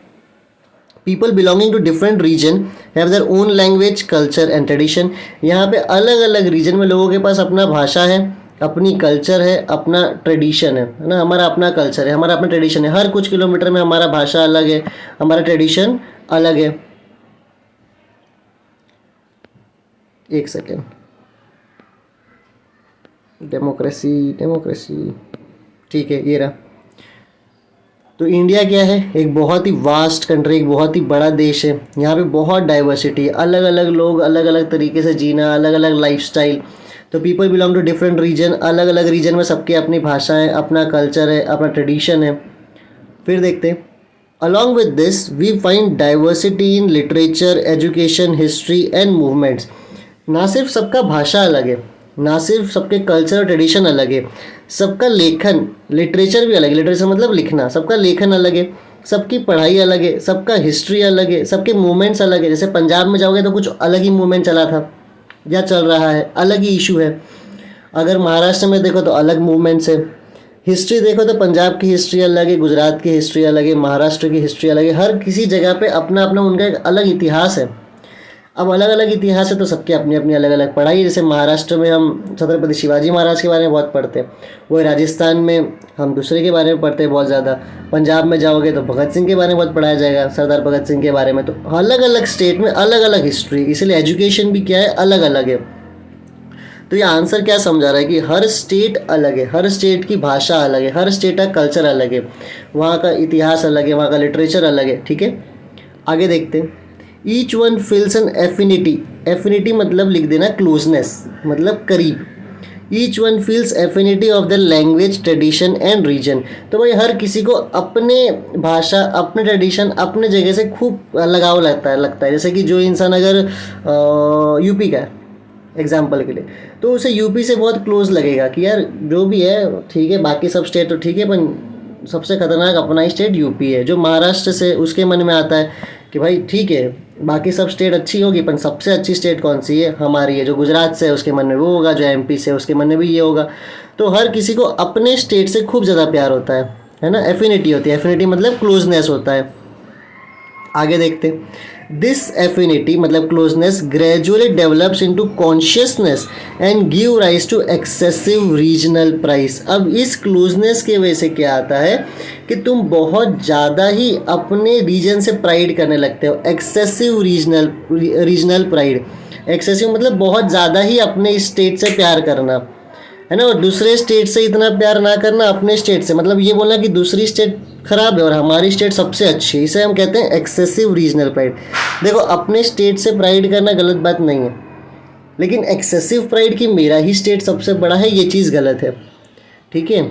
people belonging to different region have their own language, culture and tradition. यहाँ पे अलग अलग रीजन में लोगों के पास अपना भाषा है, अपनी कल्चर है, अपना ट्रेडिशन है ना। हमारा अपना कल्चर है, हमारा अपना ट्रेडिशन है। हर कुछ किलोमीटर में हमारा भाषा अलग है, हमारा ट्रेडिशन अलग है। एक सेकेंड, डेमोक्रेसी ठीक है, ये रहा। तो इंडिया क्या है, एक बहुत ही वास्ट कंट्री, एक बहुत ही बड़ा देश है। यहाँ पे बहुत डाइवर्सिटी है, अलग अलग लोग, अलग अलग तरीके से जीना, अलग अलग लाइफस्टाइल। तो people belong to different region, अलग अलग रीजन में सबकी अपनी भाषा है, अपना कल्चर है, अपना ट्रेडिशन है। फिर देखते हैं, along with this we find diversity in literature, education, history and movements. ना सिर्फ सबका भाषा अलग है, ना सिर्फ सबके कल्चर और ट्रेडिशन अलग है, सबका लेखन, लिटरेचर भी अलग है। लिटरेचर मतलब लिखना, सबका लेखन अलग है, सबकी पढ़ाई अलग है, सबका हिस्ट्री अलग है, सबके मूवमेंट्स अलग है। जैसे पंजाब में जाओगे तो कुछ अलग ही मूवमेंट चला था या चल रहा है, अलग ही इशू है। अगर महाराष्ट्र में देखो तो अलग मूवमेंट्स है। हिस्ट्री देखो तो पंजाब की हिस्ट्री अलग है, गुजरात की हिस्ट्री अलग है, महाराष्ट्र की हिस्ट्री अलग है। हर किसी जगह पे अपना अपना उनका एक अलग इतिहास है। अब अलग अलग इतिहास है तो सबकी अपनी अपनी अलग अलग पढ़ाई। जैसे महाराष्ट्र में हम छत्रपति शिवाजी महाराज के बारे में बहुत पढ़ते हैं, वही राजस्थान में हम दूसरे के बारे में पढ़ते हैं बहुत ज़्यादा। पंजाब में जाओगे तो भगत सिंह के बारे में बहुत पढ़ाया जाएगा, सरदार भगत सिंह के बारे में। तो अलग अलग स्टेट में अलग अलग हिस्ट्री, इसलिए एजुकेशन भी क्या है, अलग अलग है। तो ये आंसर क्या समझा रहा है कि हर स्टेट अलग है, हर स्टेट की भाषा अलग है, हर स्टेट का कल्चर अलग है, वहाँ का इतिहास अलग है, वहाँ का लिटरेचर अलग है। ठीक है, आगे देखते हैं। Each one feels an affinity. Affinity मतलब लिख देना क्लोजनेस, मतलब करीब। Each one feels affinity of the language, tradition and region. तो भाई हर किसी को अपने भाषा, अपने ट्रेडिशन, अपने जगह से खूब लगाव लगता है। जैसे कि जो इंसान अगर यूपी का है एग्जाम्पल के लिए, तो उसे यूपी से बहुत क्लोज लगेगा कि यार जो भी है ठीक है, बाकी सब स्टेट तो ठीक है, पर सबसे खतरनाक अपना ही स्टेट यूपी है। जो महाराष्ट्र से उसके मन में आता है कि भाई ठीक है, बाकी सब स्टेट अच्छी होगी पर सबसे अच्छी स्टेट कौन सी है, हमारी है। जो गुजरात से है उसके मन में वो होगा, जो एमपी से उसके मन में भी ये होगा। तो हर किसी को अपने स्टेट से खूब ज़्यादा प्यार होता है ना, एफिनिटी होती है। एफिनिटी मतलब क्लोजनेस होता है। आगे देखते हैं। दिस एफिनिटी मतलब closeness gradually develops into consciousness and give rise to excessive regional price. अब इस क्लोजनेस की वजह से क्या आता है कि तुम बहुत ज़्यादा ही अपने रीजन से प्राइड करने लगते हो। एक्सेसिव रीजनल प्राइड, एक्सेसिव मतलब बहुत ज़्यादा ही अपने स्टेट से प्यार करना है ना, और दूसरे स्टेट से इतना प्यार ना करना अपने स्टेट से। मतलब ये बोलना कि दूसरी स्टेट खराब है और हमारी स्टेट सबसे अच्छी है, इसे हम कहते हैं एक्सेसिव रीजनल प्राइड। देखो, अपने स्टेट से प्राइड करना गलत बात नहीं है, लेकिन एक्सेसिव प्राइड कि मेरा ही स्टेट सबसे बड़ा है, ये चीज़ गलत है। ठीक है,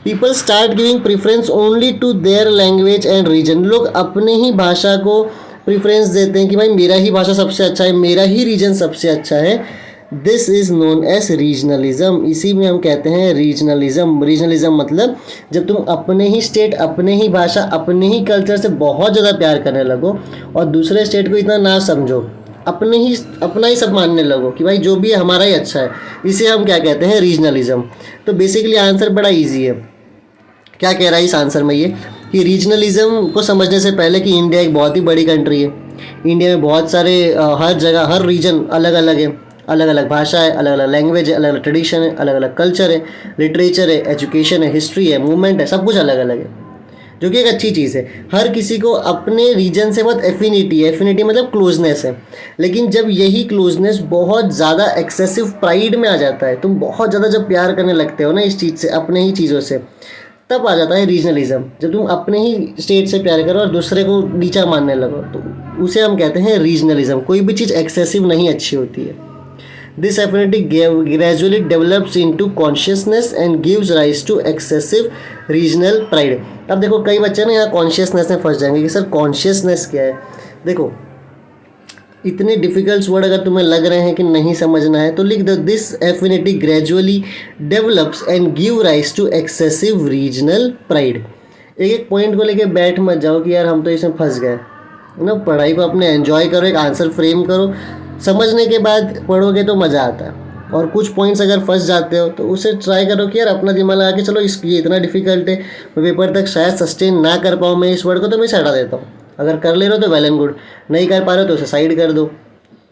people start giving preference only to their language and region. लोग अपने ही भाषा को प्रेफरेंस देते हैं कि भाई मेरा ही भाषा सबसे अच्छा है, मेरा ही रीजन सबसे अच्छा है। This is known as regionalism. इसी में हम कहते हैं रीजनलिज्म। रीजनलिज्म मतलब जब तुम अपने ही स्टेट, अपने ही भाषा, अपने ही कल्चर से बहुत ज़्यादा प्यार करने लगो और दूसरे स्टेट को इतना ना समझो, अपना ही सब मानने लगो कि भाई जो भी है हमारा ही अच्छा है, इसे हम क्या कहते हैं, रीजनलिज्म। तो बेसिकली आंसर बड़ा ईजी है। क्या कह रहा है इस आंसर में ये कि रीजनलिज्म को समझने से पहले कि इंडिया एक बहुत ही बड़ी कंट्री है, इंडिया में बहुत सारे हर जगह हर रीजन अलग अलग है, अलग अलग भाषा है, अलग अलग लैंग्वेज है, अलग अलग ट्रेडिशन है, अलग अलग कल्चर है, लिटरेचर है, एजुकेशन है, हिस्ट्री है, मूवमेंट है, सब कुछ अलग अलग है, जो कि एक अच्छी चीज़ है। हर किसी को अपने रीजन से बहुत एफिनिटी है, एफिनिटी मतलब क्लोजनेस है। लेकिन जब यही क्लोजनेस बहुत ज़्यादा एक्सेसिव प्राइड में आ जाता है, तुम बहुत ज़्यादा जब प्यार करने लगते हो ना इस चीज़ से, अपने ही चीज़ों से, तब आ जाता है रीजनलिज्म। जब तुम अपने ही स्टेट से प्यार करो और दूसरे को नीचा मानने लगो, तो उसे हम कहते हैं रीजनलिज्म। कोई भी चीज़ एक्सेसिव नहीं अच्छी होती है। This affinity gradually develops into consciousness and gives rise to excessive regional pride। अब देखो कई बच्चे ना यहाँ कॉन्शियसनेस में फंस जाएंगे कि सर कॉन्शियसनेस क्या है। देखो इतने डिफिकल्ट वर्ड अगर तुम्हें लग रहे हैं कि नहीं समझना है तो लिख दो, this affinity gradually develops and give rise to excessive regional pride. एक एक पॉइंट को लेके बैठ मत जाओ कि यार हम तो इसमें फंस गए, है ना। पढ़ाई को अपने एंजॉय करो, एक आंसर फ्रेम करो, समझने के बाद पढ़ोगे तो मज़ा आता है। और कुछ पॉइंट्स अगर फंस जाते हो तो उसे ट्राई करो कि यार अपना दिमाग लगा के चलो ये इतना डिफिकल्ट है, मैं पेपर तक शायद सस्टेन ना कर पाऊँ मैं इस वर्ड को, तो मैं इसे हटा देता हूँ। अगर कर ले रहे हो तो वेल एंड गुड, नहीं कर पा रहे हो तो उसे साइड कर दो,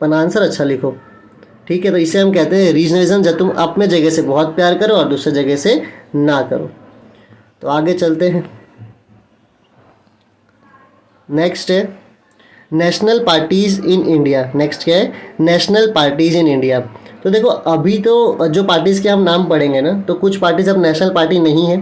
पर आंसर अच्छा लिखो। ठीक है, तो इसे हम कहते हैं रीजनलिज्म, जब तुम अपने जगह से बहुत प्यार करो और दूसरे जगह से ना करो। तो आगे चलते हैं। नेक्स्ट है national parties in India. Next क्या है, नेशनल पार्टीज़ इन इंडिया। तो देखो अभी तो जो पार्टीज़ के हम नाम पढ़ेंगे ना, तो कुछ पार्टीज़ अब नेशनल पार्टी नहीं है,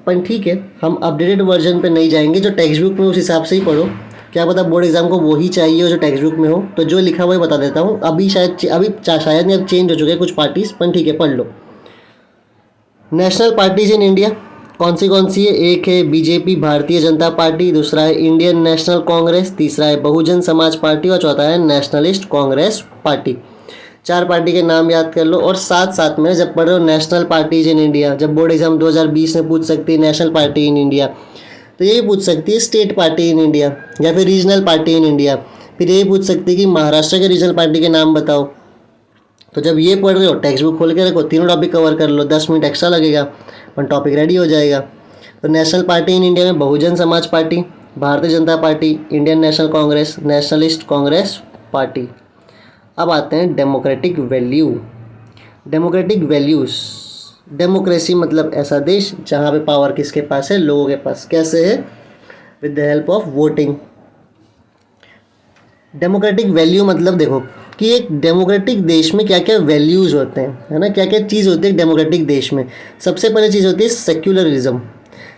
पर ठीक है हम अपडेटेड वर्जन पे नहीं जाएंगे, जो टेक्स्ट बुक में उस हिसाब से ही पढ़ो। क्या पता बोर्ड एग्जाम को वही चाहिए हो जो टेक्स्ट बुक में हो, तो जो लिखा हुआ है बता देता हूँ। अभी शायद नहीं, अब चेंज हो चुके हैं कुछ पार्टीज़, पर ठीक है पढ़ लो। नेशनल पार्टीज़ इन इंडिया कौन सी है, एक है बीजेपी भारतीय जनता पार्टी, दूसरा है इंडियन नेशनल कांग्रेस, तीसरा है बहुजन समाज पार्टी और चौथा है नेशनलिस्ट कांग्रेस पार्टी। 4 पार्टी के नाम याद कर लो। और साथ साथ में जब पढ़ रहे हो नेशनल पार्टीज इन इंडिया, जब बोर्ड एग्जाम 2020 में पूछ सकती है नेशनल पार्टी इन इंडिया, तो यही पूछ सकती है स्टेट पार्टी इन इंडिया या फिर रीजनल पार्टी इन इंडिया। फिर यही पूछ सकती है कि महाराष्ट्र के रीजनल पार्टी के नाम बताओ। तो जब ये पढ़ रहे हो टेक्स्ट बुक खोल के रखो, तीनों टॉपिक कवर कर लो, 10 मिनट एक्स्ट्रा लगेगा पर टॉपिक रेडी हो जाएगा। तो नेशनल पार्टी इन इंडिया में Bahujan Samaj party, Bharatiya Janata party, Indian national Congress, nationalist Congress party. अब आते हैं democratic value. Democratic values, democracy मतलब ऐसा देश जहाँ पे पावर किसके पास है, लोगों के पास। कैसे है, with the help of voting. Democratic value मतलब देखो कि एक डेमोक्रेटिक देश में क्या क्या वैल्यूज़ होते हैं, है ना, क्या क्या चीज़ होती है एक डेमोक्रेटिक देश में। सबसे पहले चीज़ होती है सेक्युलरिज्म।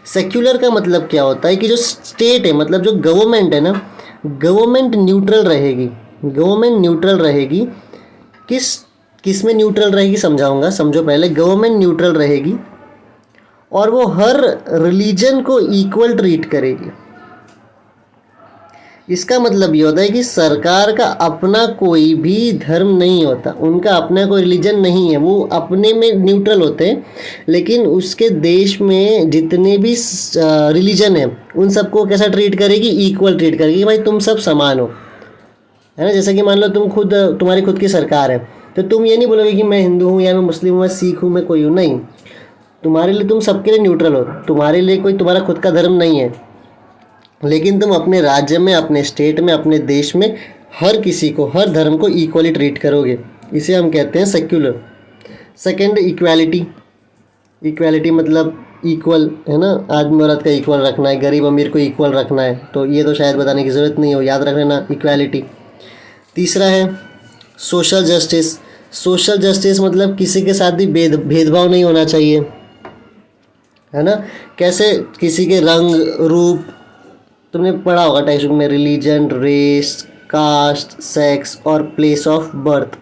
सेक्युलर का मतलब क्या होता है कि जो स्टेट है, मतलब जो गवर्नमेंट है ना, गवर्नमेंट न्यूट्रल रहेगी। गवर्नमेंट न्यूट्रल रहेगी, किस में न्यूट्रल रहेगी समझाऊंगा, समझो पहले। गवर्नमेंट न्यूट्रल रहेगी और वो हर रिलीजन को इक्वल ट्रीट करेगी। इसका मतलब ये होता है कि सरकार का अपना कोई भी धर्म नहीं होता, उनका अपना कोई रिलीजन नहीं है, वो अपने में न्यूट्रल होते हैं, लेकिन उसके देश में जितने भी रिलीजन है उन सबको कैसा ट्रीट करेगी, इक्वल ट्रीट करेगी। भाई तुम सब समान हो, है ना। जैसे कि मान लो तुम्हारी खुद की सरकार है, तो तुम ये नहीं बोलोगे कि मैं हिंदू हूँ या मैं मुस्लिम हूँ, मैं सिख हूँ, मैं कोई हूँ, नहीं। तुम्हारे लिए तुम सबके लिए न्यूट्रल हो, तुम्हारे लिए कोई तुम्हारा खुद का धर्म नहीं है, लेकिन तुम अपने राज्य में, अपने स्टेट में, अपने देश में हर किसी को, हर धर्म को इक्वली ट्रीट करोगे। इसे हम कहते हैं सेक्युलर। Second, equality. इक्वालिटी मतलब इक्वल, है ना, आदमी औरत का इक्वल रखना है, गरीब अमीर को इक्वल रखना है, तो ये तो शायद बताने की ज़रूरत नहीं हो, याद रख लेना इक्वालिटी। तीसरा है सोशल जस्टिस। सोशल जस्टिस मतलब किसी के साथ भी भेदभाव नहीं होना चाहिए, है ना। कैसे, किसी के रंग रूप, तुमने पढ़ा होगा टेक्स्ट बुक में, रिलीजन, रेस, कास्ट, सेक्स और place of birth.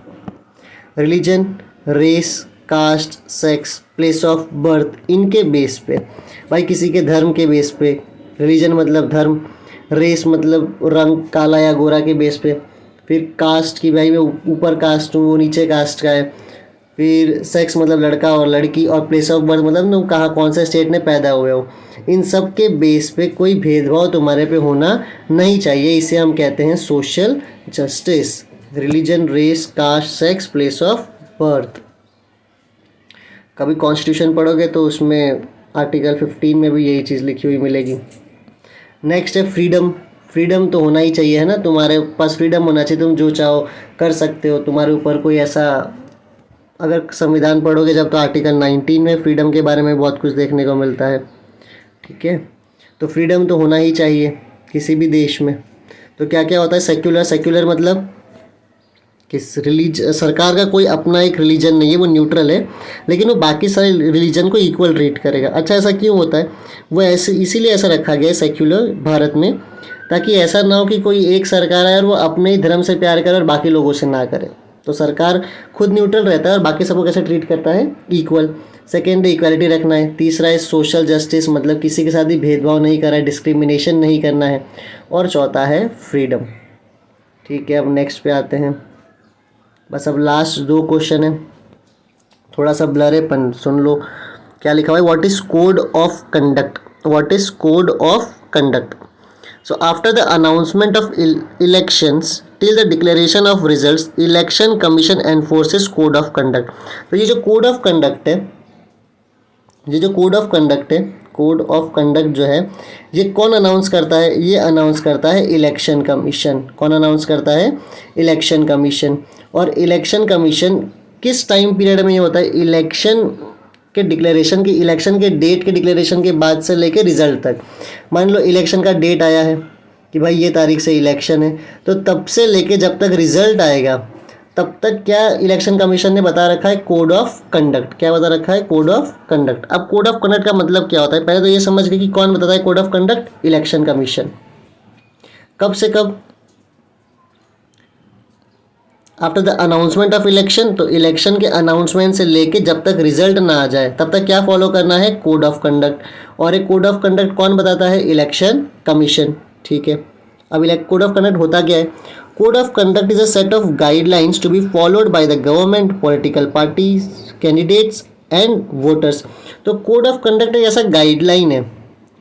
Religion, race, caste, sex, place of birth, इनके बेस पे, भाई किसी के धर्म के बेस पे, रिलीजन मतलब धर्म, रेस मतलब रंग काला या गोरा के बेस पे, फिर कास्ट की भाई मैं ऊपर कास्ट हूँ वो नीचे कास्ट का है, फिर सेक्स मतलब लड़का और लड़की, और प्लेस ऑफ बर्थ मतलब तुम कहाँ कौन से स्टेट में पैदा हुए हो। इन सब के बेस पे कोई भेदभाव तुम्हारे पे होना नहीं चाहिए, इसे हम कहते हैं social justice. Religion, race, caste, sex, place of birth. कभी कॉन्स्टिट्यूशन पढ़ोगे तो उसमें आर्टिकल 15 में भी यही चीज़ लिखी हुई मिलेगी। नेक्स्ट है फ्रीडम। फ्रीडम तो होना ही चाहिए, है ना, तुम्हारे पास फ्रीडम होना चाहिए, तुम जो चाहो कर सकते हो, तुम्हारे ऊपर कोई ऐसा, अगर संविधान पढ़ोगे जब तो आर्टिकल 19 में फ्रीडम के बारे में बहुत कुछ देखने को मिलता है। ठीक है, तो फ्रीडम तो होना ही चाहिए किसी भी देश में। तो क्या क्या होता है सेक्युलर? सेक्युलर मतलब किस सरकार का कोई अपना एक रिलीजन नहीं है, वो न्यूट्रल है, लेकिन वो बाकी सारे रिलीजन को इक्वल ट्रीट करेगा। अच्छा, ऐसा क्यों होता है? वो ऐसे इसीलिए ऐसा रखा गया है सेक्युलर भारत में, ताकि ऐसा ना हो कि कोई एक सरकार आए और वो अपने ही धर्म से प्यार करे और बाकी लोगों से ना करे। तो सरकार खुद न्यूट्रल रहता है और बाकी सबको कैसे ट्रीट करता है? इक्वल। सेकेंड, इक्वालिटी रखना है। तीसरा है सोशल जस्टिस, मतलब किसी के साथ भी भेदभाव नहीं करना है, डिस्क्रिमिनेशन नहीं करना है। और चौथा है फ्रीडम। ठीक है, अब नेक्स्ट पे आते हैं। बस अब लास्ट 2 क्वेश्चन है, थोड़ा सा ब्लर है पर सुन लो क्या लिखा हुआ है। What is code of conduct? What is code of conduct? So after the announcement of elections till the declaration of results, election commission enforces code of conduct. तो ये जो कोड ऑफ कंडक्ट है, कोड ऑफ कंडक्ट जो है, ये कौन announce करता है? ये अनाउंस करता है इलेक्शन कमीशन। कौन अनाउंस करता है? Election commission. और इलेक्शन कमीशन किस टाइम पीरियड में ये होता है? इलेक्शन के डिक्लेरेशन की, इलेक्शन के डेट के डिक्लेरेशन के बाद से लेके रिजल्ट तक। मान लो इलेक्शन का डेट आया है कि भाई ये तारीख से इलेक्शन है, तो तब से लेके जब तक रिजल्ट आएगा तब तक क्या इलेक्शन कमीशन ने बता रखा है? Code of conduct. क्या बता रखा है? Code of conduct. अब कोड ऑफ कंडक्ट का मतलब क्या होता है? पहले तो ये समझ गए कि कौन बताता है code of conduct? Election commission. कब से कब? After the announcement of election. तो इलेक्शन के अनाउंसमेंट से लेके जब तक रिजल्ट ना आ जाए तब तक क्या फॉलो करना है? Code of conduct. और एक कोड ऑफ कंडक्ट कौन बताता है? Election commission. ठीक है, अब कोड ऑफ कंडक्ट होता क्या है? Code of conduct is a set of guidelines to be followed by the government, political parties, candidates and voters. तो कोड ऑफ कंडक्ट एक ऐसा गाइडलाइन है,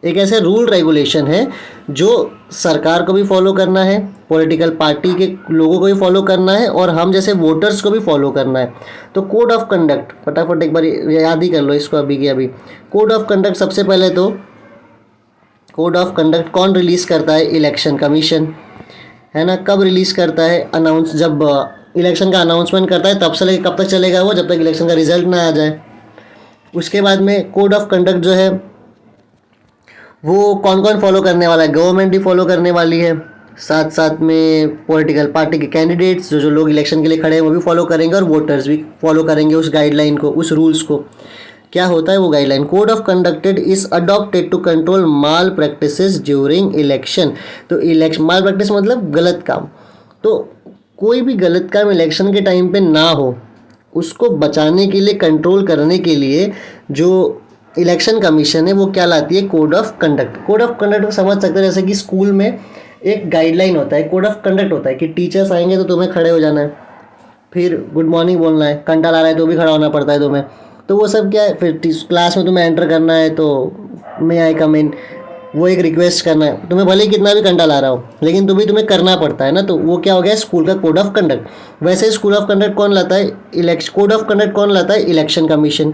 एक ऐसे रूल रेगुलेशन है जो सरकार को भी फॉलो करना है, पॉलिटिकल पार्टी के लोगों को भी फॉलो करना है, और हम जैसे वोटर्स को भी फॉलो करना है। तो कोड ऑफ कंडक्ट फटाफट एक बार याद ही कर लो इसको अभी की अभी। कोड ऑफ कंडक्ट सबसे पहले तो कोड ऑफ कंडक्ट कौन रिलीज़ करता है? इलेक्शन कमीशन, है ना। कब रिलीज़ करता है? अनाउंस, जब इलेक्शन का अनाउंसमेंट करता है तब से लेकर कब तक चलेगा वो? जब तक इलेक्शन का रिजल्ट ना आ जाए। उसके बाद में कोड ऑफ कंडक्ट जो है वो कौन कौन फॉलो करने वाला है? गवर्नमेंट भी फॉलो करने वाली है, साथ साथ में पॉलिटिकल पार्टी के कैंडिडेट्स जो लोग इलेक्शन के लिए खड़े हैं वो भी फॉलो करेंगे, और वोटर्स भी फॉलो करेंगे उस गाइडलाइन को, उस रूल्स को। क्या होता है वो guideline? Code of conducted is adopted to control malpractices during election. तो इलेक्शन माल प्रैक्टिस मतलब गलत काम। तो कोई भी गलत काम इलेक्शन के टाइम पे ना हो, उसको बचाने के लिए, कंट्रोल करने के लिए जो इलेक्शन कमीशन है वो क्या लाती है? Code of conduct. Code of conduct को समझ सकते हैं जैसे कि स्कूल में एक गाइडलाइन होता है, कोड ऑफ कंडक्ट होता है कि टीचर्स आएंगे तो तुम्हें खड़े हो जाना है, फिर गुड मॉर्निंग बोलना है, घंटा ला रहा है तो भी खड़ा होना पड़ता है तुम्हें। तो वो सब क्या है? फिर क्लास में तुम्हें एंटर करना है तो मे आई कम इन, वो एक रिक्वेस्ट करना है, तुम्हें भले ही कितना भी घंटा ला रहा हो लेकिन तुम्हें करना पड़ता है ना। तो वो क्या हो गया? स्कूल का कोड ऑफ कंडक्ट। वैसे स्कूल ऑफ कंडक्ट कौन लाता है? कोड ऑफ कंडक्ट कौन लाता है? Election commission.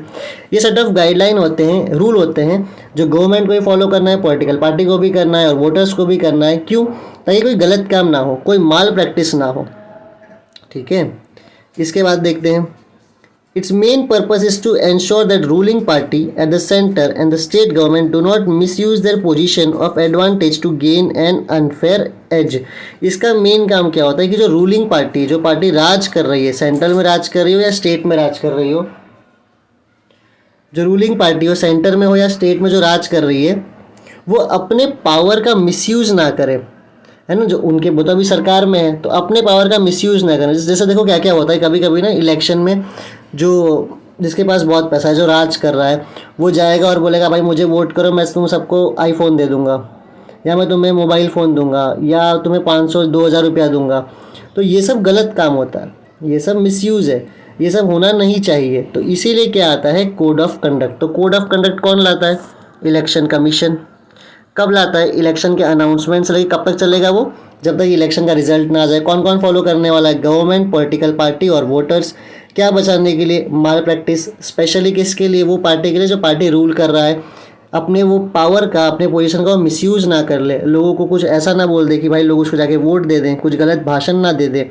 ये सेट ऑफ गाइडलाइन होते हैं, रूल होते हैं जो गवर्नमेंट को भी फॉलो करना है, पॉलिटिकल पार्टी को भी करना है और वोटर्स को भी करना है। क्यों? ताकि कोई गलत काम ना हो, कोई माल प्रैक्टिस ना हो। ठीक है, इसके बाद देखते हैं। Its main purpose is to ensure that ruling party at the center and the state government do not misuse their position of advantage to gain an unfair edge. इसका मेन काम क्या होता है कि जो रूलिंग पार्टी, जो party राज कर रही है, सेंट्रल में राज कर रही हो या स्टेट में राज कर रही हो, जो रूलिंग पार्टी हो सेंटर में हो या स्टेट में जो राज कर रही है, वो अपने पावर का मिसयूज ना करे, है ना, जो उनके वो तो अभी सरकार में है, तो अपने पावर का मिसयूज़ ना करें। जैसे देखो क्या क्या होता है कभी कभी ना इलेक्शन में, जो जिसके पास बहुत पैसा है, जो राज कर रहा है, वो जाएगा और बोलेगा भाई मुझे वोट करो, मैं तुम सबको आईफोन दे दूंगा, या मैं तुम्हें मोबाइल फ़ोन दूंगा, या तुम्हें 500-2000 रुपया दूंगा। तो ये सब गलत काम होता है, ये सब मिसयूज़ है, ये सब होना नहीं चाहिए। तो इसीलिए क्या आता है, कोड ऑफ कंडक्ट। तो कोड ऑफ कंडक्ट कौन लाता है, इलेक्शन कमीशन। कब लाता है, इलेक्शन के अनाउंसमेंट से लेकर कब तक चलेगा वो, जब तक इलेक्शन का रिजल्ट ना आ जाए। कौन कौन फॉलो करने वाला है, गवर्नमेंट, पॉलिटिकल पार्टी और वोटर्स। क्या बचाने के लिए, माल प्रैक्टिस, स्पेशली किसके लिए, वो पार्टी के लिए जो पार्टी रूल कर रहा है, अपने वो पावर का, अपने पोजीशन का मिसयूज़ ना कर ले, लोगों को कुछ ऐसा ना बोल दे कि भाई लोग उसको जाके वोट दे दें, कुछ गलत भाषण ना दे दे।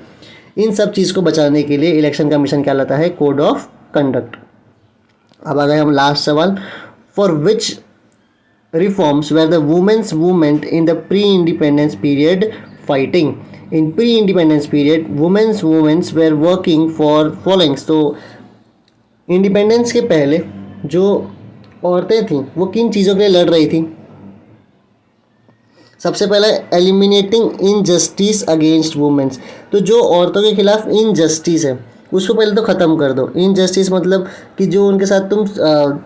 इन सब चीज़ को बचाने के लिए इलेक्शन कमीशन क्या लाता है, कोड ऑफ कंडक्ट। अब आ गए हम लास्ट सवाल, for which reforms were the women's movement in the pre-independence period fighting. In pre-independence period, women's movements were working for followings. तो इंडिपेंडेंस के पहले जो औरतें थीं वो किन चीज़ों के लिए लड़ रही थी। सबसे पहले एलिमिनेटिंग इनजस्टिस अगेंस्ट वुमेन्स। तो जो औरतों के खिलाफ इनजस्टिस है उसको पहले तो ख़त्म कर दो। इनजस्टिस मतलब कि जो उनके साथ तुम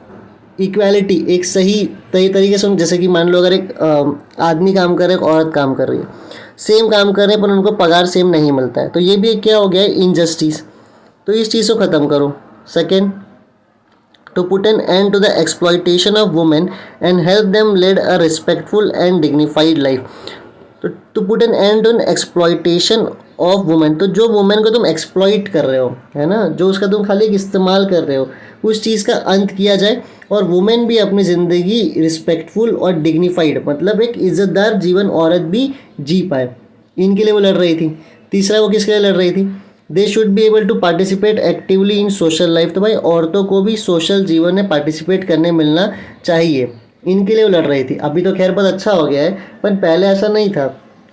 इक्वालिटी, एक सही तरीके से, जैसे कि मान लो अगर एक आदमी काम कर रहा है, एक औरत काम कर रही है, सेम काम कर रहे हैं पर उनको पगार सेम नहीं मिलता है, तो ये भी क्या हो गया है, इनजस्टिस। तो इस चीज़ को ख़त्म करो। Second, to put an end to the exploitation of women and help them lead a respectful and dignified life. तो to put an end on exploitation of women, तो जो वुमेन को तुम एक्सप्लॉइट कर रहे हो, है ना, जो उसका तुम खाली इस्तेमाल कर रहे हो, उस चीज़ का अंत किया जाए और वुमेन भी अपनी ज़िंदगी रिस्पेक्टफुल और डिग्निफाइड, मतलब एक इज़्ज़तदार जीवन औरत भी जी पाए, इनके लिए वो लड़ रही थी। तीसरा, वो किसके लिए लड़ रही थी, they should be able to participate actively in social life. तो भाई औरतों को भी सोशल जीवन में पार्टिसिपेट करने मिलना चाहिए, इनके लिए वो लड़ रही थी। अभी तो खैर बहुत अच्छा हो गया है, पर पहले ऐसा नहीं था।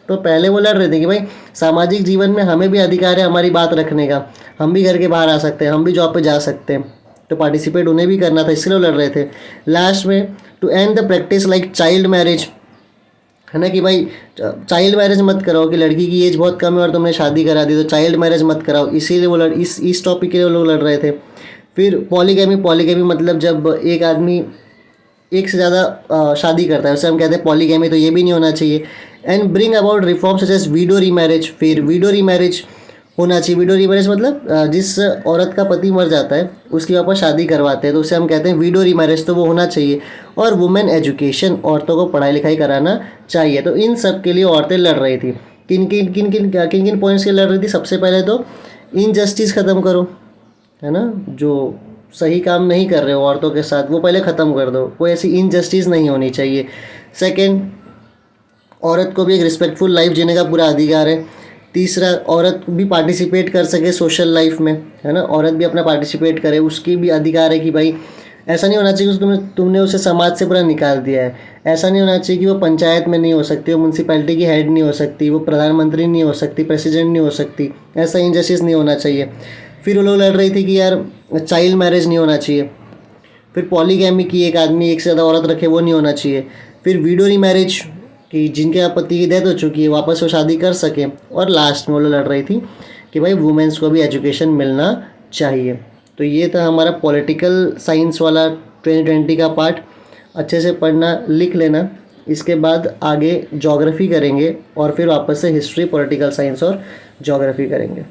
तो पहले वो लड़ रहे थे कि भाई सामाजिक जीवन में हमें भी अधिकार है हमारी बात रखने का, हम भी घर के बाहर आ सकते हैं, हम भी जॉब पे जा सकते हैं, तो पार्टिसिपेट उन्हें भी करना था, इसलिए वो लड़ रहे थे। लास्ट में, to end the practice like child marriage, है ना, कि भाई चाइल्ड मैरिज मत कराओ, कि लड़की की एज बहुत कम है और तुमने शादी करा दी, तो चाइल्ड मैरिज मत कराओ, इसीलिए वो इस टॉपिक के लिए वो लोग लड़ रहे थे। फिर पॉलीगैमी, पॉलीगैमी मतलब जब एक आदमी एक से ज़्यादा शादी करता है, उसे हम कहते हैं पॉलीगैमी, तो ये भी नहीं होना चाहिए। And bring about reform such as widow remarriage, फिर वीडो रीमैरिज होना चाहिए। वीडो रीमैरिज मतलब जिस औरत का पति मर जाता है उसकी वापस शादी करवाते हैं, तो उसे हम कहते हैं वीडो रीमैरिज, तो वो होना चाहिए। और वुमेन एजुकेशन, औरतों को पढ़ाई लिखाई कराना चाहिए। तो इन सब के लिए औरतें लड़ रही थी। किन किन पॉइंट्स के लड़ रही थी, सबसे पहले तो इनजस्टिस ख़त्म करो, है ना, जो सही काम नहीं कर रहे हो औरतों के साथ वो पहले ख़त्म कर दो, कोई ऐसी इनजस्टिस नहीं होनी चाहिए। सेकंड, औरत को भी एक रिस्पेक्टफुल लाइफ जीने का पूरा अधिकार है। तीसरा, औरत भी पार्टिसिपेट कर सके सोशल लाइफ में, है ना, औरत भी अपना पार्टिसिपेट करे, उसकी भी अधिकार है कि भाई ऐसा नहीं होना चाहिए कि तुमने उसे समाज से पूरा निकाल दिया है। ऐसा नहीं होना चाहिए कि वो पंचायत में नहीं हो सकती, वो म्यूनसिपैलिटी की हेड नहीं हो सकती, वो प्रधानमंत्री नहीं हो सकती, प्रेसिडेंट नहीं हो सकती, ऐसा इनजस्टिस नहीं होना चाहिए। फिर वो लोग लड़ रही थी कि यार चाइल्ड मैरिज नहीं होना चाहिए। फिर पॉलीगैमी की, एक आदमी एक से ज़्यादा औरत रखे, वो नहीं होना चाहिए। फिर वीडो रीमैरिज कि जिनके पति की डेथ हो चुकी है वापस वो शादी कर सकें। और लास्ट में वो लोग लड़ रही थी कि भाई वुमेन्स को भी एजुकेशन मिलना चाहिए। तो ये था हमारा पॉलिटिकल साइंस वाला 2020 का पार्ट। अच्छे से पढ़ना, लिख लेना। इसके बाद आगे ज्योग्राफी करेंगे और फिर वापस से हिस्ट्री, पॉलिटिकल साइंस और ज्योग्राफी करेंगे।